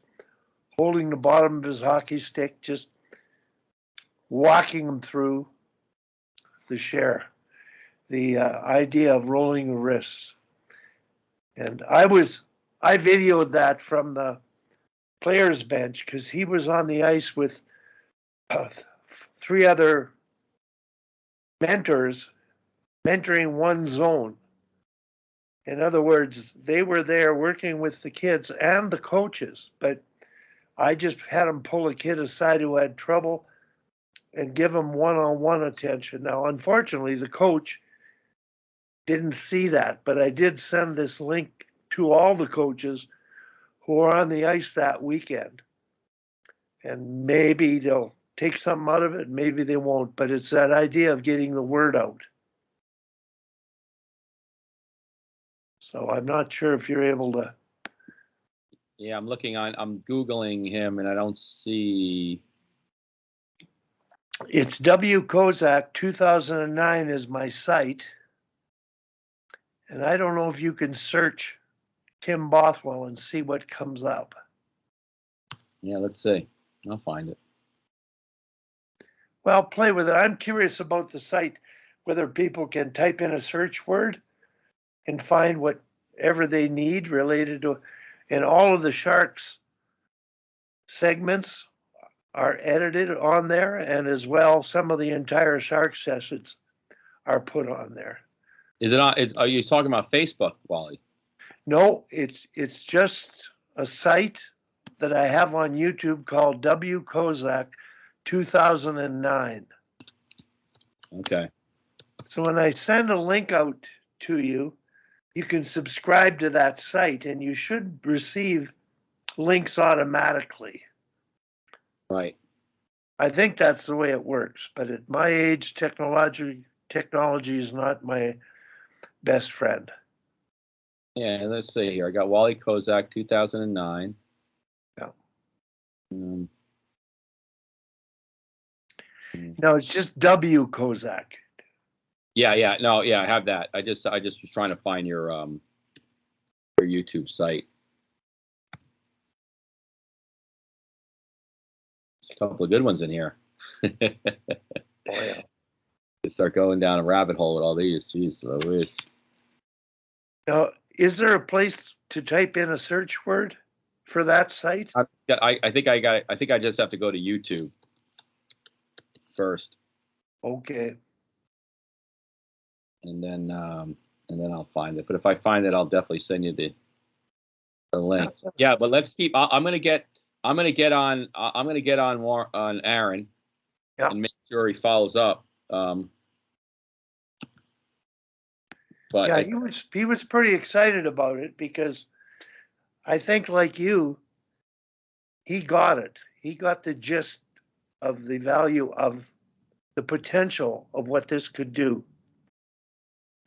holding the bottom of his hockey stick, just walking him through the share, the idea of rolling the wrists. And I videoed that from the players bench because he was on the ice with 3 other mentors mentoring one zone. In other words, they were there working with the kids and the coaches, but I just had them pull a kid aside who had trouble and give him one-on-one attention. Now, unfortunately, the coach didn't see that, but I did send this link to all the coaches who are on the ice that weekend. And maybe they'll take something out of it, maybe they won't, but it's that idea of getting the word out. So I'm not sure if you're able to. Yeah, I'm Googling him and I don't see. It's W. Kozak 2009 is my site. And I don't know if you can search Tim Bothwell and see what comes up. Yeah, let's see. I'll find it. Well, play with it. I'm curious about the site, whether people can type in a search word and find whatever they need related to, and all of the Sharks segments are edited on there, and as well, some of the entire Shark sessions are put on there. Is it on? Are you talking about Facebook, Wally? No, it's just a site that I have on YouTube called W. Kozak 2009. Okay. So when I send a link out to you, you can subscribe to that site and you should receive links automatically. Right. I think that's the way it works, but at my age, technology is not my best friend. Yeah, let's see here. I got Wally Kozak 2009. Yeah. Mm. No, it's just W. Kozak. Yeah. No, yeah, I have that. I just was trying to find your YouTube site. There's a couple of good ones in here. Oh yeah. Start going down a rabbit hole with all these. Jeez Louise. Now, is there a place to type in a search word for that site? I think I got it. I think I just have to go to YouTube first. Okay. And then I'll find it. But if I find it, I'll definitely send you the link. Yeah, but let's keep. I'm gonna get on Aaron, yeah, and make sure he follows up. But yeah, he was pretty excited about it because I think, like you, he got it. He got the gist of the value of the potential of what this could do.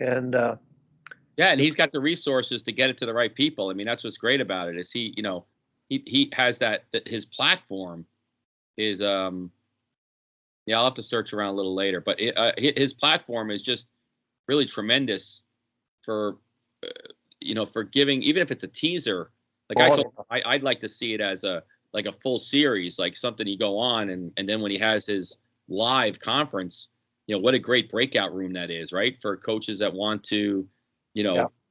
And yeah, and he's got the resources to get it to the right people. I mean, that's what's great about it is he has that his platform is yeah, I'll have to search around a little later, but his platform is just really tremendous for for giving, even if it's a teaser. Like I'd like to see it as a full series, like something you go on, and then when he has his live conference, what a great breakout room that is, right? For coaches that want to,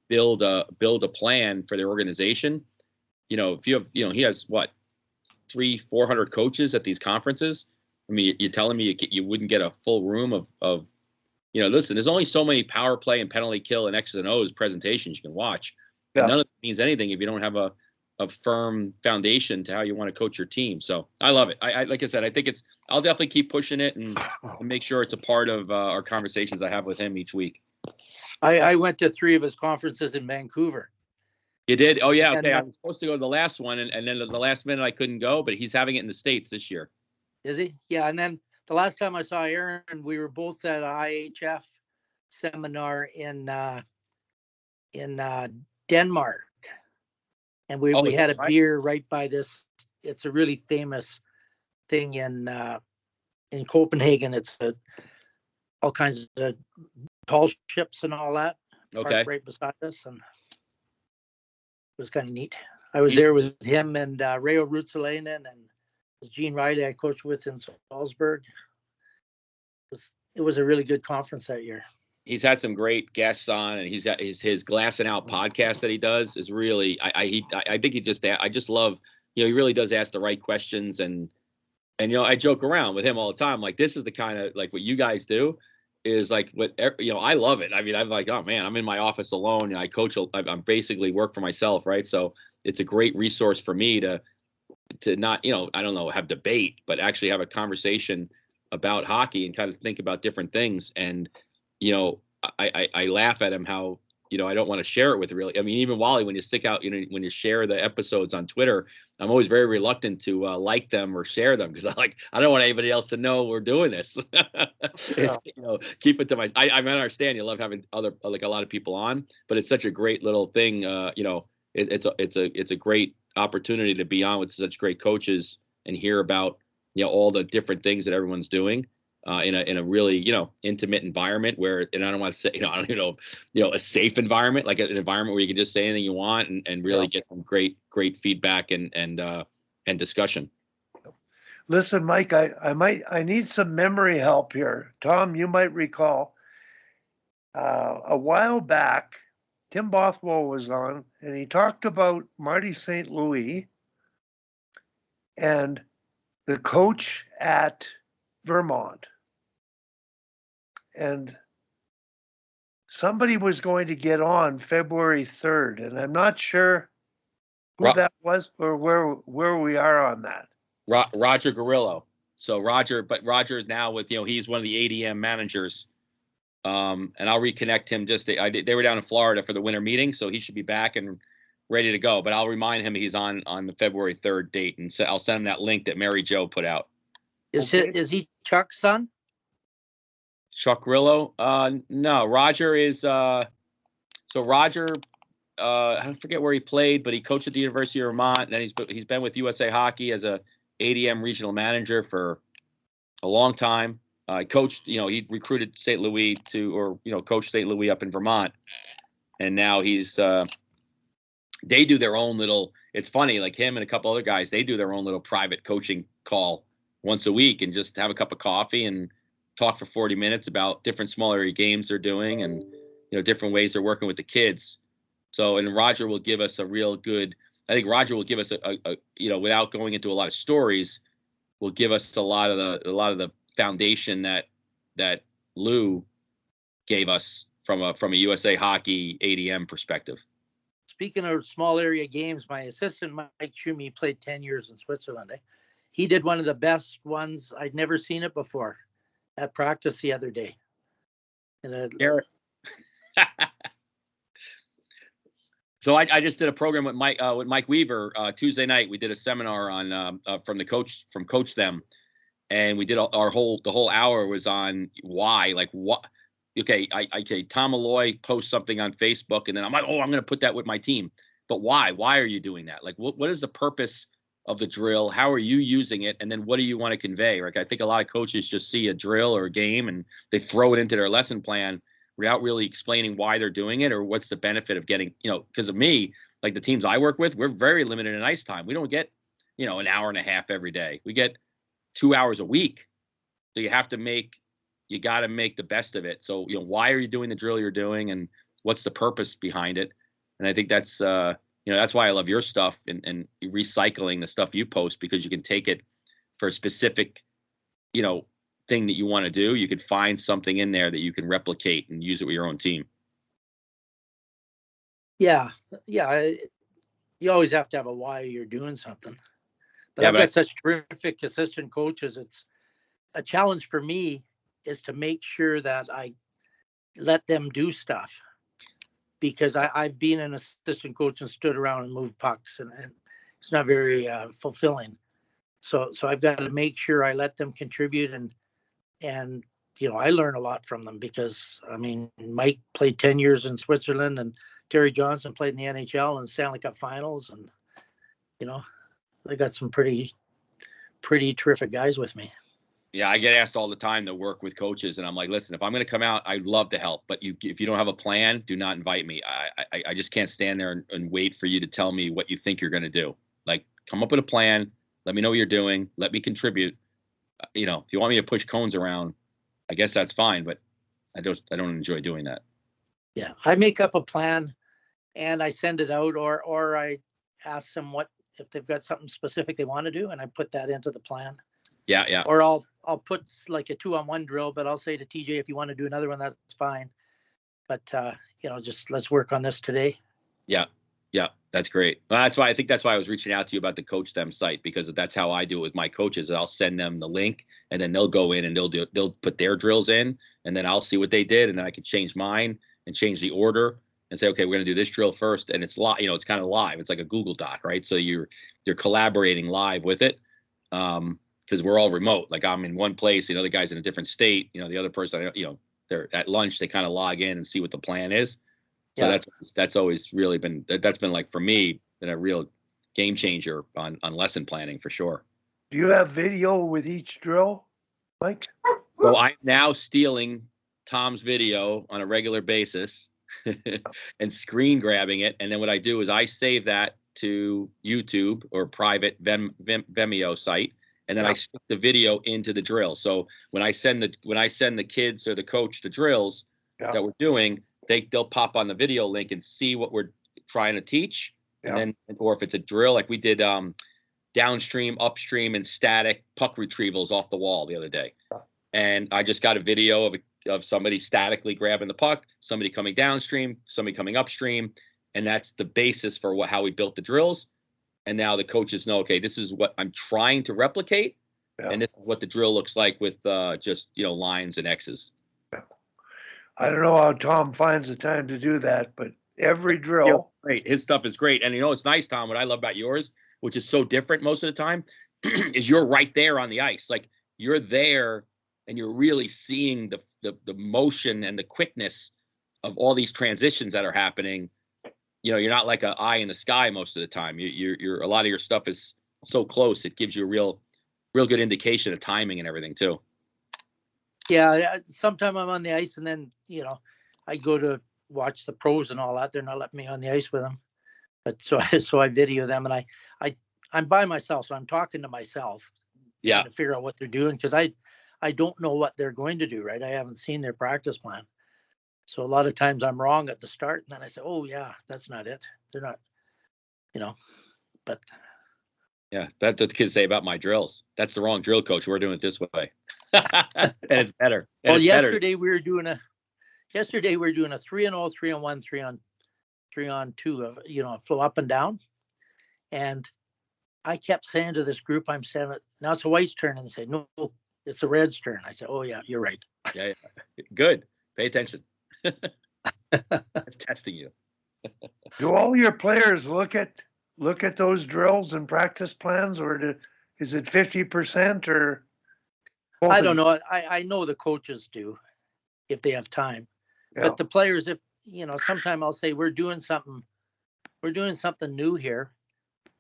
build a plan for their organization. If you have, he has what, 300-400 coaches at these conferences. I mean, you're telling me you wouldn't get a full room of listen, there's only so many power play and penalty kill and X's and O's presentations you can watch. Yeah. And none of it means anything if you don't have a firm foundation to how you want to coach your team. So I love it. I like I said, I think I'll definitely keep pushing it and make sure it's a part of our conversations I have with him each week. I went to 3 of his conferences in Vancouver. You did? Oh yeah. Okay. I was supposed to go to the last one and then at the last minute I couldn't go, but he's having it in the States this year. Is he? Yeah. And then the last time I saw Aaron, we were both at an IHF seminar in Denmark. And we had a beer right by this. It's a really famous thing in Copenhagen. It's all kinds of tall ships and all that. Okay. Right beside us, and it was kind of neat. I was there with him and Rayo Ruotsalainen and Gene Riley I coached with in Salzburg. It was a really good conference that year. He's had some great guests on, and he's got his Glassing Out podcast that he does is really, I think I just love, he really does ask the right questions, and I joke around with him all the time. Like, this is the kind of, like, what you guys do is like what, I love it. I mean, I'm like, oh man, I'm in my office alone. I coach, I'm basically work for myself. Right. So it's a great resource for me to not, I don't know, have debate, but actually have a conversation about hockey and kind of think about different things. And, I laugh at him how, I don't want to share it with really. I mean, even Wally, when you stick out, when you share the episodes on Twitter, I'm always very reluctant to like them or share them because I don't want anybody else to know we're doing this. It's, keep it to my. I understand you love having a lot of people on, but it's such a great little thing. It's a great opportunity to be on with such great coaches and hear about all the different things that everyone's doing. In a really, intimate environment where, and I don't want to say, I don't know, a safe environment, like an environment where you can just say anything you want and really get some great feedback and discussion. Listen, Mike, I need some memory help here. Tom, you might recall a while back, Tim Bothwell was on and he talked about Marty St. Louis and the coach at Vermont. And somebody was going to get on February 3rd, and I'm not sure who that was or where we are on that. Roger Garillo. So Roger now with, he's one of the ADM managers. And I'll reconnect him. They were down in Florida for the winter meeting, so he should be back and ready to go. But I'll remind him he's on the February 3rd date, and so I'll send him that link that Mary Jo put out. Is he Chuck's son? Chuck Grillo? No, Roger is so Roger, I forget where he played, but he coached at the University of Vermont, and then he's been with USA Hockey as a ADM regional manager for a long time. He coached, he recruited St. Louis coached St. Louis up in Vermont, and now he's they do their own little, it's funny, like him and a couple other guys, they do their own little private coaching call once a week and just have a cup of coffee and talk for 40 minutes about different small area games they're doing and, different ways they're working with the kids. So, and Roger will give us a real good, I think Roger will give us a without going into a lot of stories, will give us a lot of the foundation that Lou gave us from a USA Hockey ADM perspective. Speaking of small area games, my assistant, Mike Schumi, played 10 years in Switzerland. He did one of the best ones. I'd never seen it before at practice the other day. So I just did a program with Mike Weaver Tuesday night. We did a seminar on from Coach Them, and we did the whole hour was on why, like what. Okay, Tom Molloy posts something on Facebook, and then I'm like, oh, I'm going to put that with my team. But why? Why are you doing that? Like, what is the purpose of the drill? How are you using it? And then what do you want to convey? Like, I think a lot of coaches just see a drill or a game and they throw it into their lesson plan without really explaining why they're doing it or what's the benefit of getting, because of me, like the teams I work with, we're very limited in ice time. We don't get, an hour and a half every day. We get 2 hours a week. So you got to make the best of it. So, why are you doing the drill you're doing and what's the purpose behind it? And I think that's, that's why I love your stuff and recycling the stuff you post, because you can take it for a specific, thing that you want to do. You could find something in there that you can replicate and use it with your own team. Yeah. You always have to have a why you're doing something. But I've got such terrific assistant coaches. It's a challenge for me is to make sure that I let them do stuff, because I've been an assistant coach and stood around and moved pucks, and it's not very fulfilling. So I've got to make sure I let them contribute, and I learn a lot from them, because Mike played 10 years in Switzerland, and Terry Johnson played in the NHL and Stanley Cup Finals, and they got some pretty terrific guys with me. Yeah, I get asked all the time to work with coaches, and I'm like, listen, if I'm going to come out, I'd love to help, but if you don't have a plan, do not invite me. I just can't stand there and wait for you to tell me what you think you're going to do. Like, come up with a plan. Let me know what you're doing. Let me contribute. If you want me to push cones around, I guess that's fine, but I don't enjoy doing that. Yeah, I make up a plan and I send it out, or I ask them if they've got something specific they want to do, and I put that into the plan. Yeah. Or I'll put like a 2-on-1 drill, but I'll say to TJ, if you want to do another one, that's fine. But just let's work on this today. Yeah, that's great. Well, that's why I was reaching out to you about the Coach Them site, because that's how I do it with my coaches. I'll send them the link, and then they'll go in and they'll put their drills in, and then I'll see what they did, and then I can change mine and change the order and say, okay, we're going to do this drill first, and it's live. It's kind of live. It's like a Google Doc, right? So you're collaborating live with it, because we're all remote. Like, I'm in one place, the other guy's in a different state. The other person, they're at lunch. They kind of log in and see what the plan is. So that's always really been like, for me, been a real game changer on lesson planning, for sure. Do you have video with each drill, Mike? So I'm now stealing Tom's video on a regular basis and screen grabbing it. And then what I do is I save that to YouTube or private Vimeo site. And then I stick the video into the drill. So when I send the kids or the coach the drills that we're doing, they'll pop on the video link and see what we're trying to teach. And then, or if it's a drill, like we did downstream, upstream, and static puck retrievals off the wall the other day. And I just got a video of somebody statically grabbing the puck, somebody coming downstream, somebody coming upstream. And that's the basis for how we built the drills. And now the coaches know, okay, this is what I'm trying to replicate. And this is what the drill looks like with just, lines and X's. I don't know how Tom finds the time to do that, but every drill. Great. His stuff is great. And it's nice, Tom, what I love about yours, which is so different most of the time, is you're right there on the ice. Like, you're there and you're really seeing the motion and the quickness of all these transitions that are happening. You're not like an eye in the sky most of the time. You're a lot of your stuff is so close. It gives you a real good indication of timing and everything too. Yeah, sometimes I'm on the ice, and then I go to watch the pros and all that. They're not letting me on the ice with them, but so I video them, and I'm by myself, so I'm talking to myself. Yeah, to figure out what they're doing, because I don't know what they're going to do. Right, I haven't seen their practice plan, so a lot of times I'm wrong at the start, and then I say, oh yeah, that's not it. They're not, but. Yeah, that's what the kids say about my drills. That's the wrong drill, coach. We're doing it this way. And it's better. Yesterday we were doing a 3-on-0, 3-on-1, 3-on-2, flow up and down. And I kept saying to this group, I'm saying, now it's a white's turn. And they say, no, it's a red's turn. I said, oh yeah, you're right. Yeah. Good. Pay attention. It's testing you. Do all your players look at those drills and practice plans, or is it 50% or? I don't know. I know the coaches do, if they have time. But the players, if sometime I'll say we're doing something new here.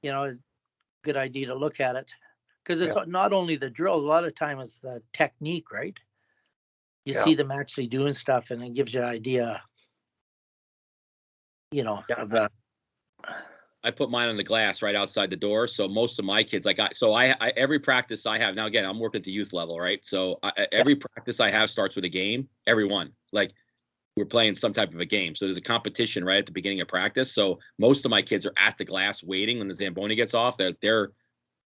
It's a good idea to look at it, because it's not only the drills. A lot of time it's the technique, right? you Yeah. see them actually doing stuff, and it gives you an idea, Yeah. of the. I put mine on the glass right outside the door. So most of my kids, like I every practice I have now, again, I'm working at the youth level, right? So every practice I have starts with a game, every one. Like we're playing some type of a game. So there's a competition right at the beginning of practice. So most of my kids are at the glass waiting when the Zamboni gets off. They're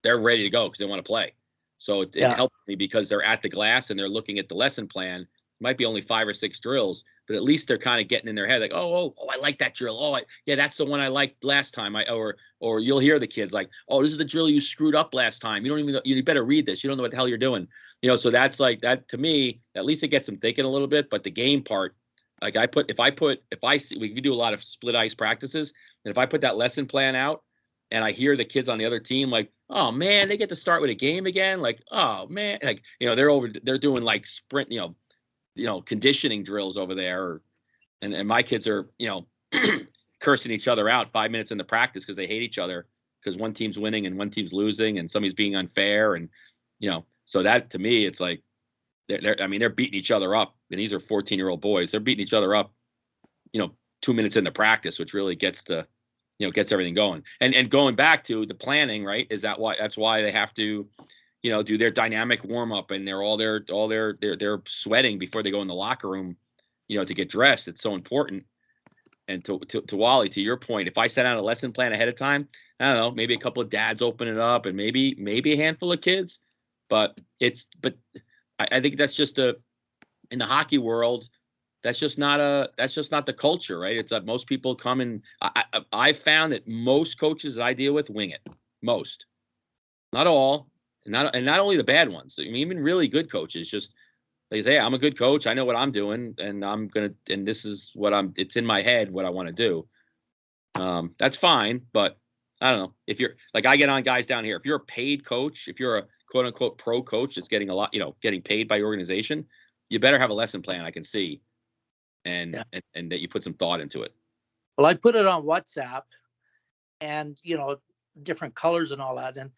ready to go because they want to play. So it helps me because they're at the glass and they're looking at the lesson plan. It might be only 5 or 6 drills, but at least they're kind of getting in their head like, oh, I like that drill. Oh, yeah, that's the one I liked last time. Or you'll hear the kids like, oh, this is the drill you screwed up last time. You don't even know, you better read this. You don't know what the hell you're doing. So that's like that to me. At least it gets them thinking a little bit. But the game part, like if I see, we do a lot of split ice practices, and if I put that lesson plan out and I hear the kids on the other team like, oh man, they get to start with a game again. Like, oh man, like they're doing like sprint, conditioning drills over there, and my kids are cursing each other out 5 minutes into practice because they hate each other because one team's winning and one team's losing and somebody's being unfair, and so that to me it's like they're beating each other up, and these are 14-year-old boys. They're beating each other up 2 minutes into practice, which really gets gets everything going. And going back to the planning, right? That's why they have to do their dynamic warm up, and they're sweating before they go in the locker room, to get dressed. It's so important. And to Wally, to your point, if I set out a lesson plan ahead of time, I don't know, maybe a couple of dads open it up, and maybe a handful of kids, but I think that's just in the hockey world, that's just not the culture, right? It's that most people come and I found that most coaches that I deal with wing it. Most, not all. And not only the bad ones. I mean, even really good coaches just they say, hey, I'm a good coach. I know what I'm doing, and this is it's in my head what I want to do. That's fine, but I don't know. If you're like I get on guys down here, if you're a paid coach, if you're a quote unquote pro coach that's getting a lot, getting paid by your organization, you better have a lesson plan I can see, and that you put some thought into it. Well, I put it on WhatsApp, and different colors and all that, and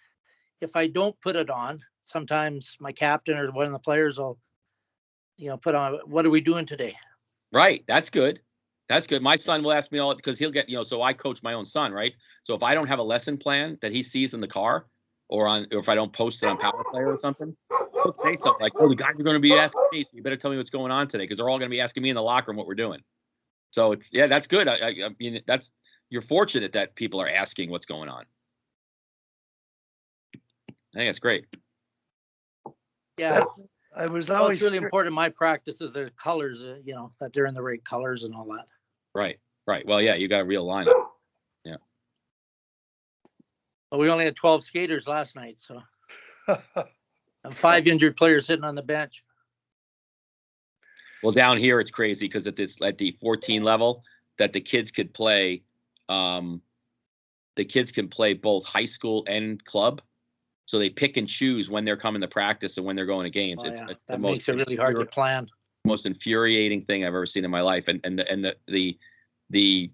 if I don't put it on, sometimes my captain or one of the players will, put on, what are we doing today? Right. That's good. That's good. My son will ask me all because he'll get, so I coach my own son, right? So if I don't have a lesson plan that he sees in the car or if I don't post it on Power Player or something, he'll say something like, oh, the guys are going to be asking me, so you better tell me what's going on today because they're all going to be asking me in the locker room what we're doing. So that's good. I mean, you're fortunate that people are asking what's going on. I think that's great. Yeah. I was Well, always it's really important in my practices, there's colors, that they're in the right colors and all that. Right. Well, yeah, you got a real lineup. Yeah. Well, we only had 12 skaters last night, so and 5 injured players sitting on the bench. Well, down here it's crazy because at the 14 level that the kids could play, the kids can play both high school and club. So they pick and choose when they're coming to practice and when they're going to games. Oh, It's yeah. the That most makes it really hard to plan. most infuriating thing I've ever seen in my life. And the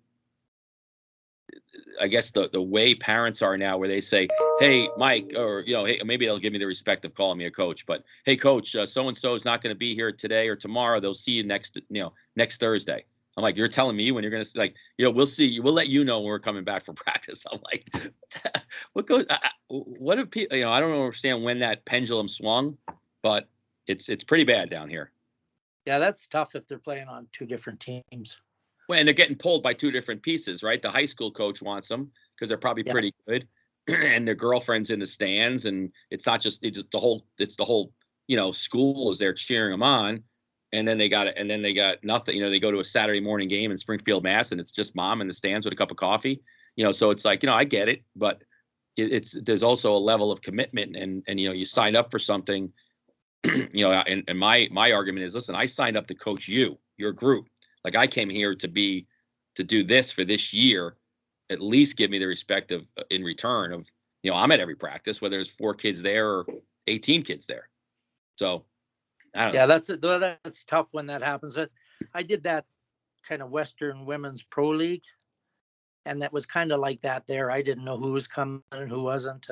I guess the way parents are now, where they say, "Hey, Mike," or hey, maybe they'll give me the respect of calling me a coach, but hey, coach, so and so is not going to be here today or tomorrow. They'll see you next Thursday. I'm like, you're telling me when you're going to we'll see you. We'll let you know when we're coming back for practice. I'm like, what do people? I don't understand when that pendulum swung, but it's pretty bad down here. Yeah, that's tough if they're playing on 2 different teams. Well, and they're getting pulled by 2 different pieces, right? The high school coach wants them because they're probably pretty good, and their girlfriend's in the stands, and it's the whole school is there cheering them on, and then they got nothing. They go to a Saturday morning game in Springfield, Mass, and it's just mom in the stands with a cup of coffee. So it's like I get it, but there's also a level of commitment, and you signed up for something, and my argument is, listen, I signed up to coach your group. Like I came here to do this for this year, at least give me the respect of in return of, I'm at every practice, whether there's 4 kids there or 18 kids there. So I don't know. Yeah, that's tough when that happens. I did that kind of Western Women's Pro League, and that was kind of like that there. I didn't know who was coming and who wasn't.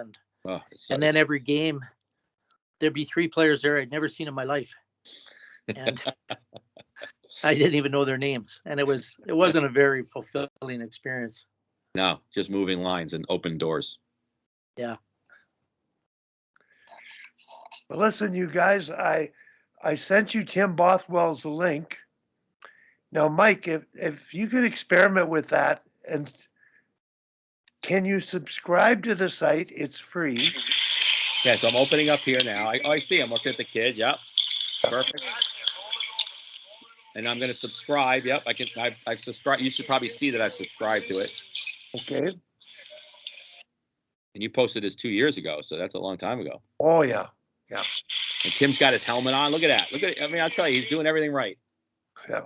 And then every game, there'd be 3 players there I'd never seen in my life. and I didn't even know their names, and it wasn't a very fulfilling experience. No, just moving lines and open doors. Yeah. Well, listen, you guys, I sent you Tim Bothwell's link. Now, Mike, if you could experiment with that, and can you subscribe to the site? It's free. Yeah, so I'm opening up here now. I see. I'm looking at the kid. Yep. Perfect. And I'm going to subscribe. Yep. I've subscribed. You should probably see that I've subscribed to it. Okay. And you posted this 2 years ago, so that's a long time ago. Oh, yeah. Yeah. And Tim's got his helmet on. Look at that. Look at it. I mean, I'll tell you, he's doing everything right. Yeah.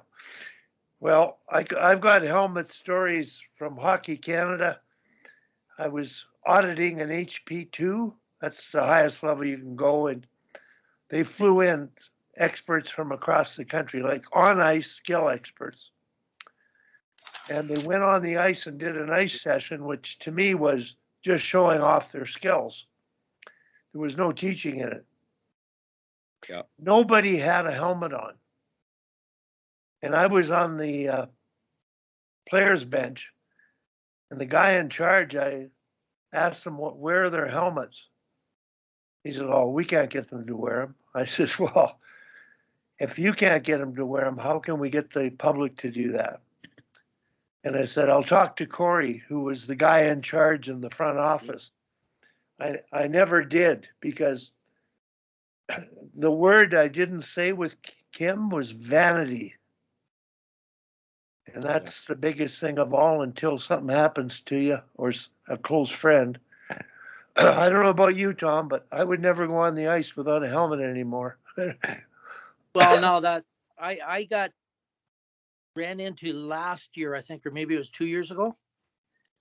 Well, I've got helmet stories from Hockey Canada. I was auditing an HP2. That's the highest level you can go. And they flew in experts from across the country, like on ice skill experts. And they went on the ice and did an ice session, which to me was just showing off their skills. There was no teaching in it. Yeah. Nobody had a helmet on. And I was on the players bench, and the guy in charge, I asked him, where are their helmets? He said, oh, we can't get them to wear them. I said, well, if you can't get them to wear them, how can we get the public to do that? And I said, I'll talk to Corey, who was the guy in charge in the front office. I never did, because the word I didn't say with Kim was vanity. And that's the biggest thing of all until something happens to you or a close friend. I don't know about you, Tom, but I would never go on the ice without a helmet anymore. Well, no, that I ran into last year, I think, or maybe it was 2 years ago,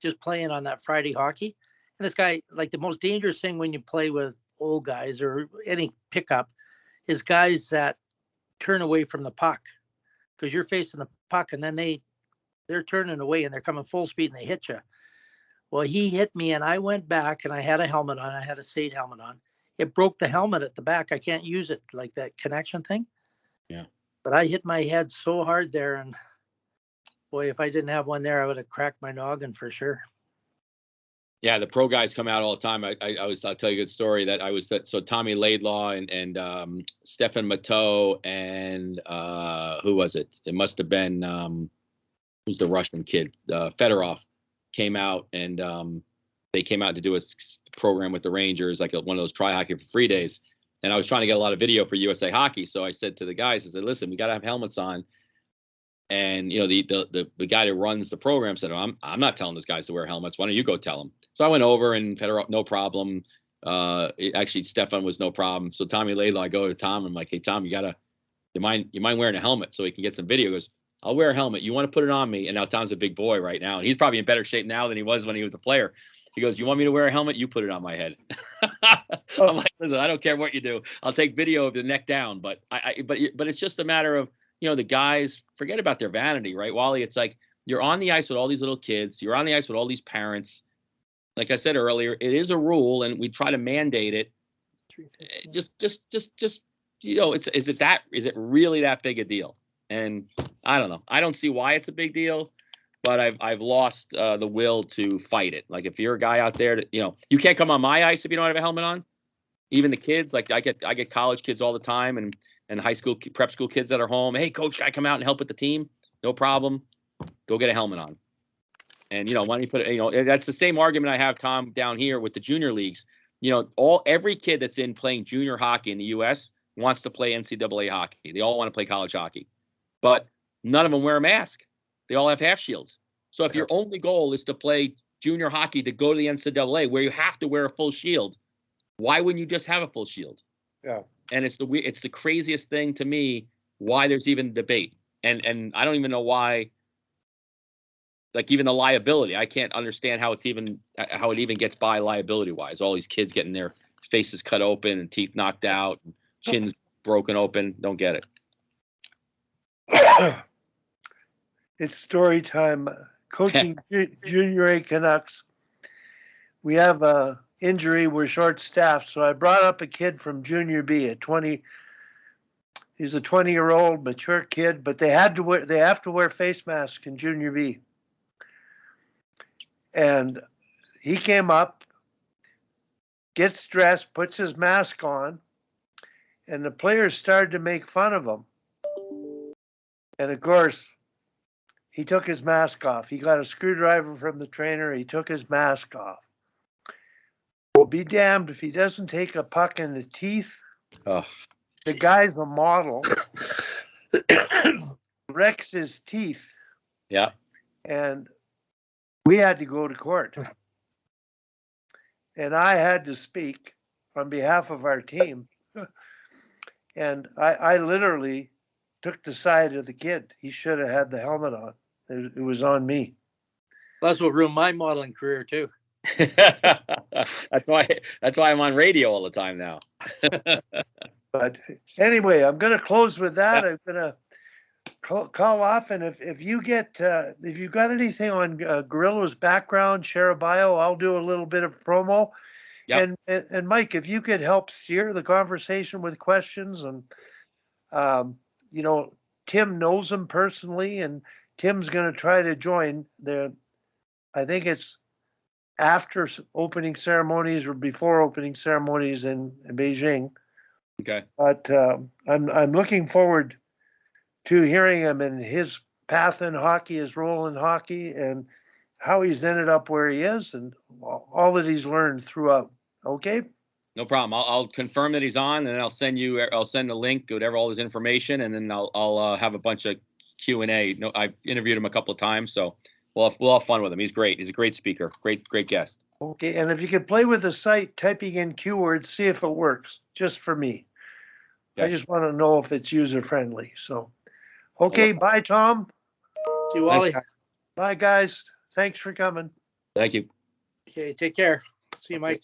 just playing on that Friday hockey. And this guy, like, the most dangerous thing when you play with old guys or any pickup is guys that turn away from the puck, because you're facing the puck and then they're turning away and they're coming full speed and they hit you. Well, he hit me and I went back and I had a helmet on. I had a SAID helmet on. It broke the helmet at the back. I can't use it, like that connection thing. Yeah. But I hit my head so hard there, and boy, if I didn't have one there, I would have cracked my noggin for sure. Yeah, the pro guys come out all the time. I'll tell you a good story that I was so Tommy Laidlaw and Stefan Matteau and who was it? It must have been who's the Russian kid? Fedorov came out, and they came out to do a program with the Rangers, like one of those try hockey for free days. And I was trying to get a lot of video for USA Hockey, so I said to the guys, I said, listen, we got to have helmets on. And you know, the guy that runs the program said, I'm not telling those guys to wear helmets. Why don't you go tell them? So I went over, and Fedorov, no problem. Actually, Stefan was no problem. So Tommy Laidlaw, I go to Tom. I'm like, hey Tom, you mind wearing a helmet so he can get some video? He goes, I'll wear a helmet. You want to put it on me? And now Tom's a big boy right now, and he's probably in better shape now than he was when he was a player. He goes, you want me to wear a helmet? You put it on my head. I'm like, listen, I don't care what you do. I'll take video of the neck down, but but it's just a matter of, you know, the guys forget about their vanity, right, Wally? It's like you're on the ice with all these little kids. You're on the ice with all these parents. Like I said earlier, it is a rule, and we try to mandate it. Just you know, is it really that big a deal? And I don't know. I don't see why it's a big deal, but I've lost the will to fight it. Like if you're a guy out there that, you know, you can't come on my ice if you don't have a helmet on. Even the kids, like I get college kids all the time, and high school prep school kids that are home. Hey, coach, can I come out and help with the team? No problem. Go get a helmet on. And, you know, why don't you put it, you know, that's the same argument I have, Tom, down here with the junior leagues. You know, every kid that's in playing junior hockey in the U.S. wants to play NCAA hockey. They all want to play college hockey, but none of them wear a mask. They all have half shields. So if your only goal is to play junior hockey to go to the NCAA where you have to wear a full shield, why wouldn't you just have a full shield? Yeah. And it's the craziest thing to me why there's even debate. And I don't even know why, like even the liability, I can't understand how it even gets by liability wise. All these kids getting their faces cut open and teeth knocked out, and chins broken open. Don't get it. It's story time. Coaching Junior A Canucks. We have a injury. We're short staffed. So I brought up a kid from Junior B, He's a 20-year-old mature kid, but they have to wear face masks in junior B. And he came up, gets dressed, puts his mask on, and the players started to make fun of him. And of course, he took his mask off. He got a screwdriver from the trainer. He took his mask off. Well, be damned if he doesn't take a puck in the teeth. Oh. The guy's a model. Wrecks his teeth. Yeah. And we had to go to court. And I had to speak on behalf of our team. And I literally took the side of the kid. He should have had the helmet on. It was on me. That's what ruined my modeling career too. That's why I'm on radio all the time now. But anyway, I'm going to close with that. I'm going to call off. And if you got anything on Gorilla's background, share a bio, I'll do a little bit of promo. Yep. And Mike, if you could help steer the conversation with questions, and Tim knows him personally, and Tim's going to try to join I think it's after opening ceremonies or before opening ceremonies in Beijing. Okay. But I'm looking forward to hearing him and his path in hockey, his role in hockey, and how he's ended up where he is, and all that he's learned throughout. Okay. No problem. I'll confirm that he's on, and then I'll send the link, whatever, all his information, and then I'll have a bunch of Q&A. No, I've interviewed him a couple of times, so we'll have fun with him. He's great. He's a great speaker. Great guest. Okay. And if you could play with the site, typing in keywords, see if it works, just for me. Okay. I just want to know if it's user friendly. So, okay. Bye, Tom. See you, Wally. Bye, guys. Thanks for coming. Thank you. Okay, take care. See you, Mike.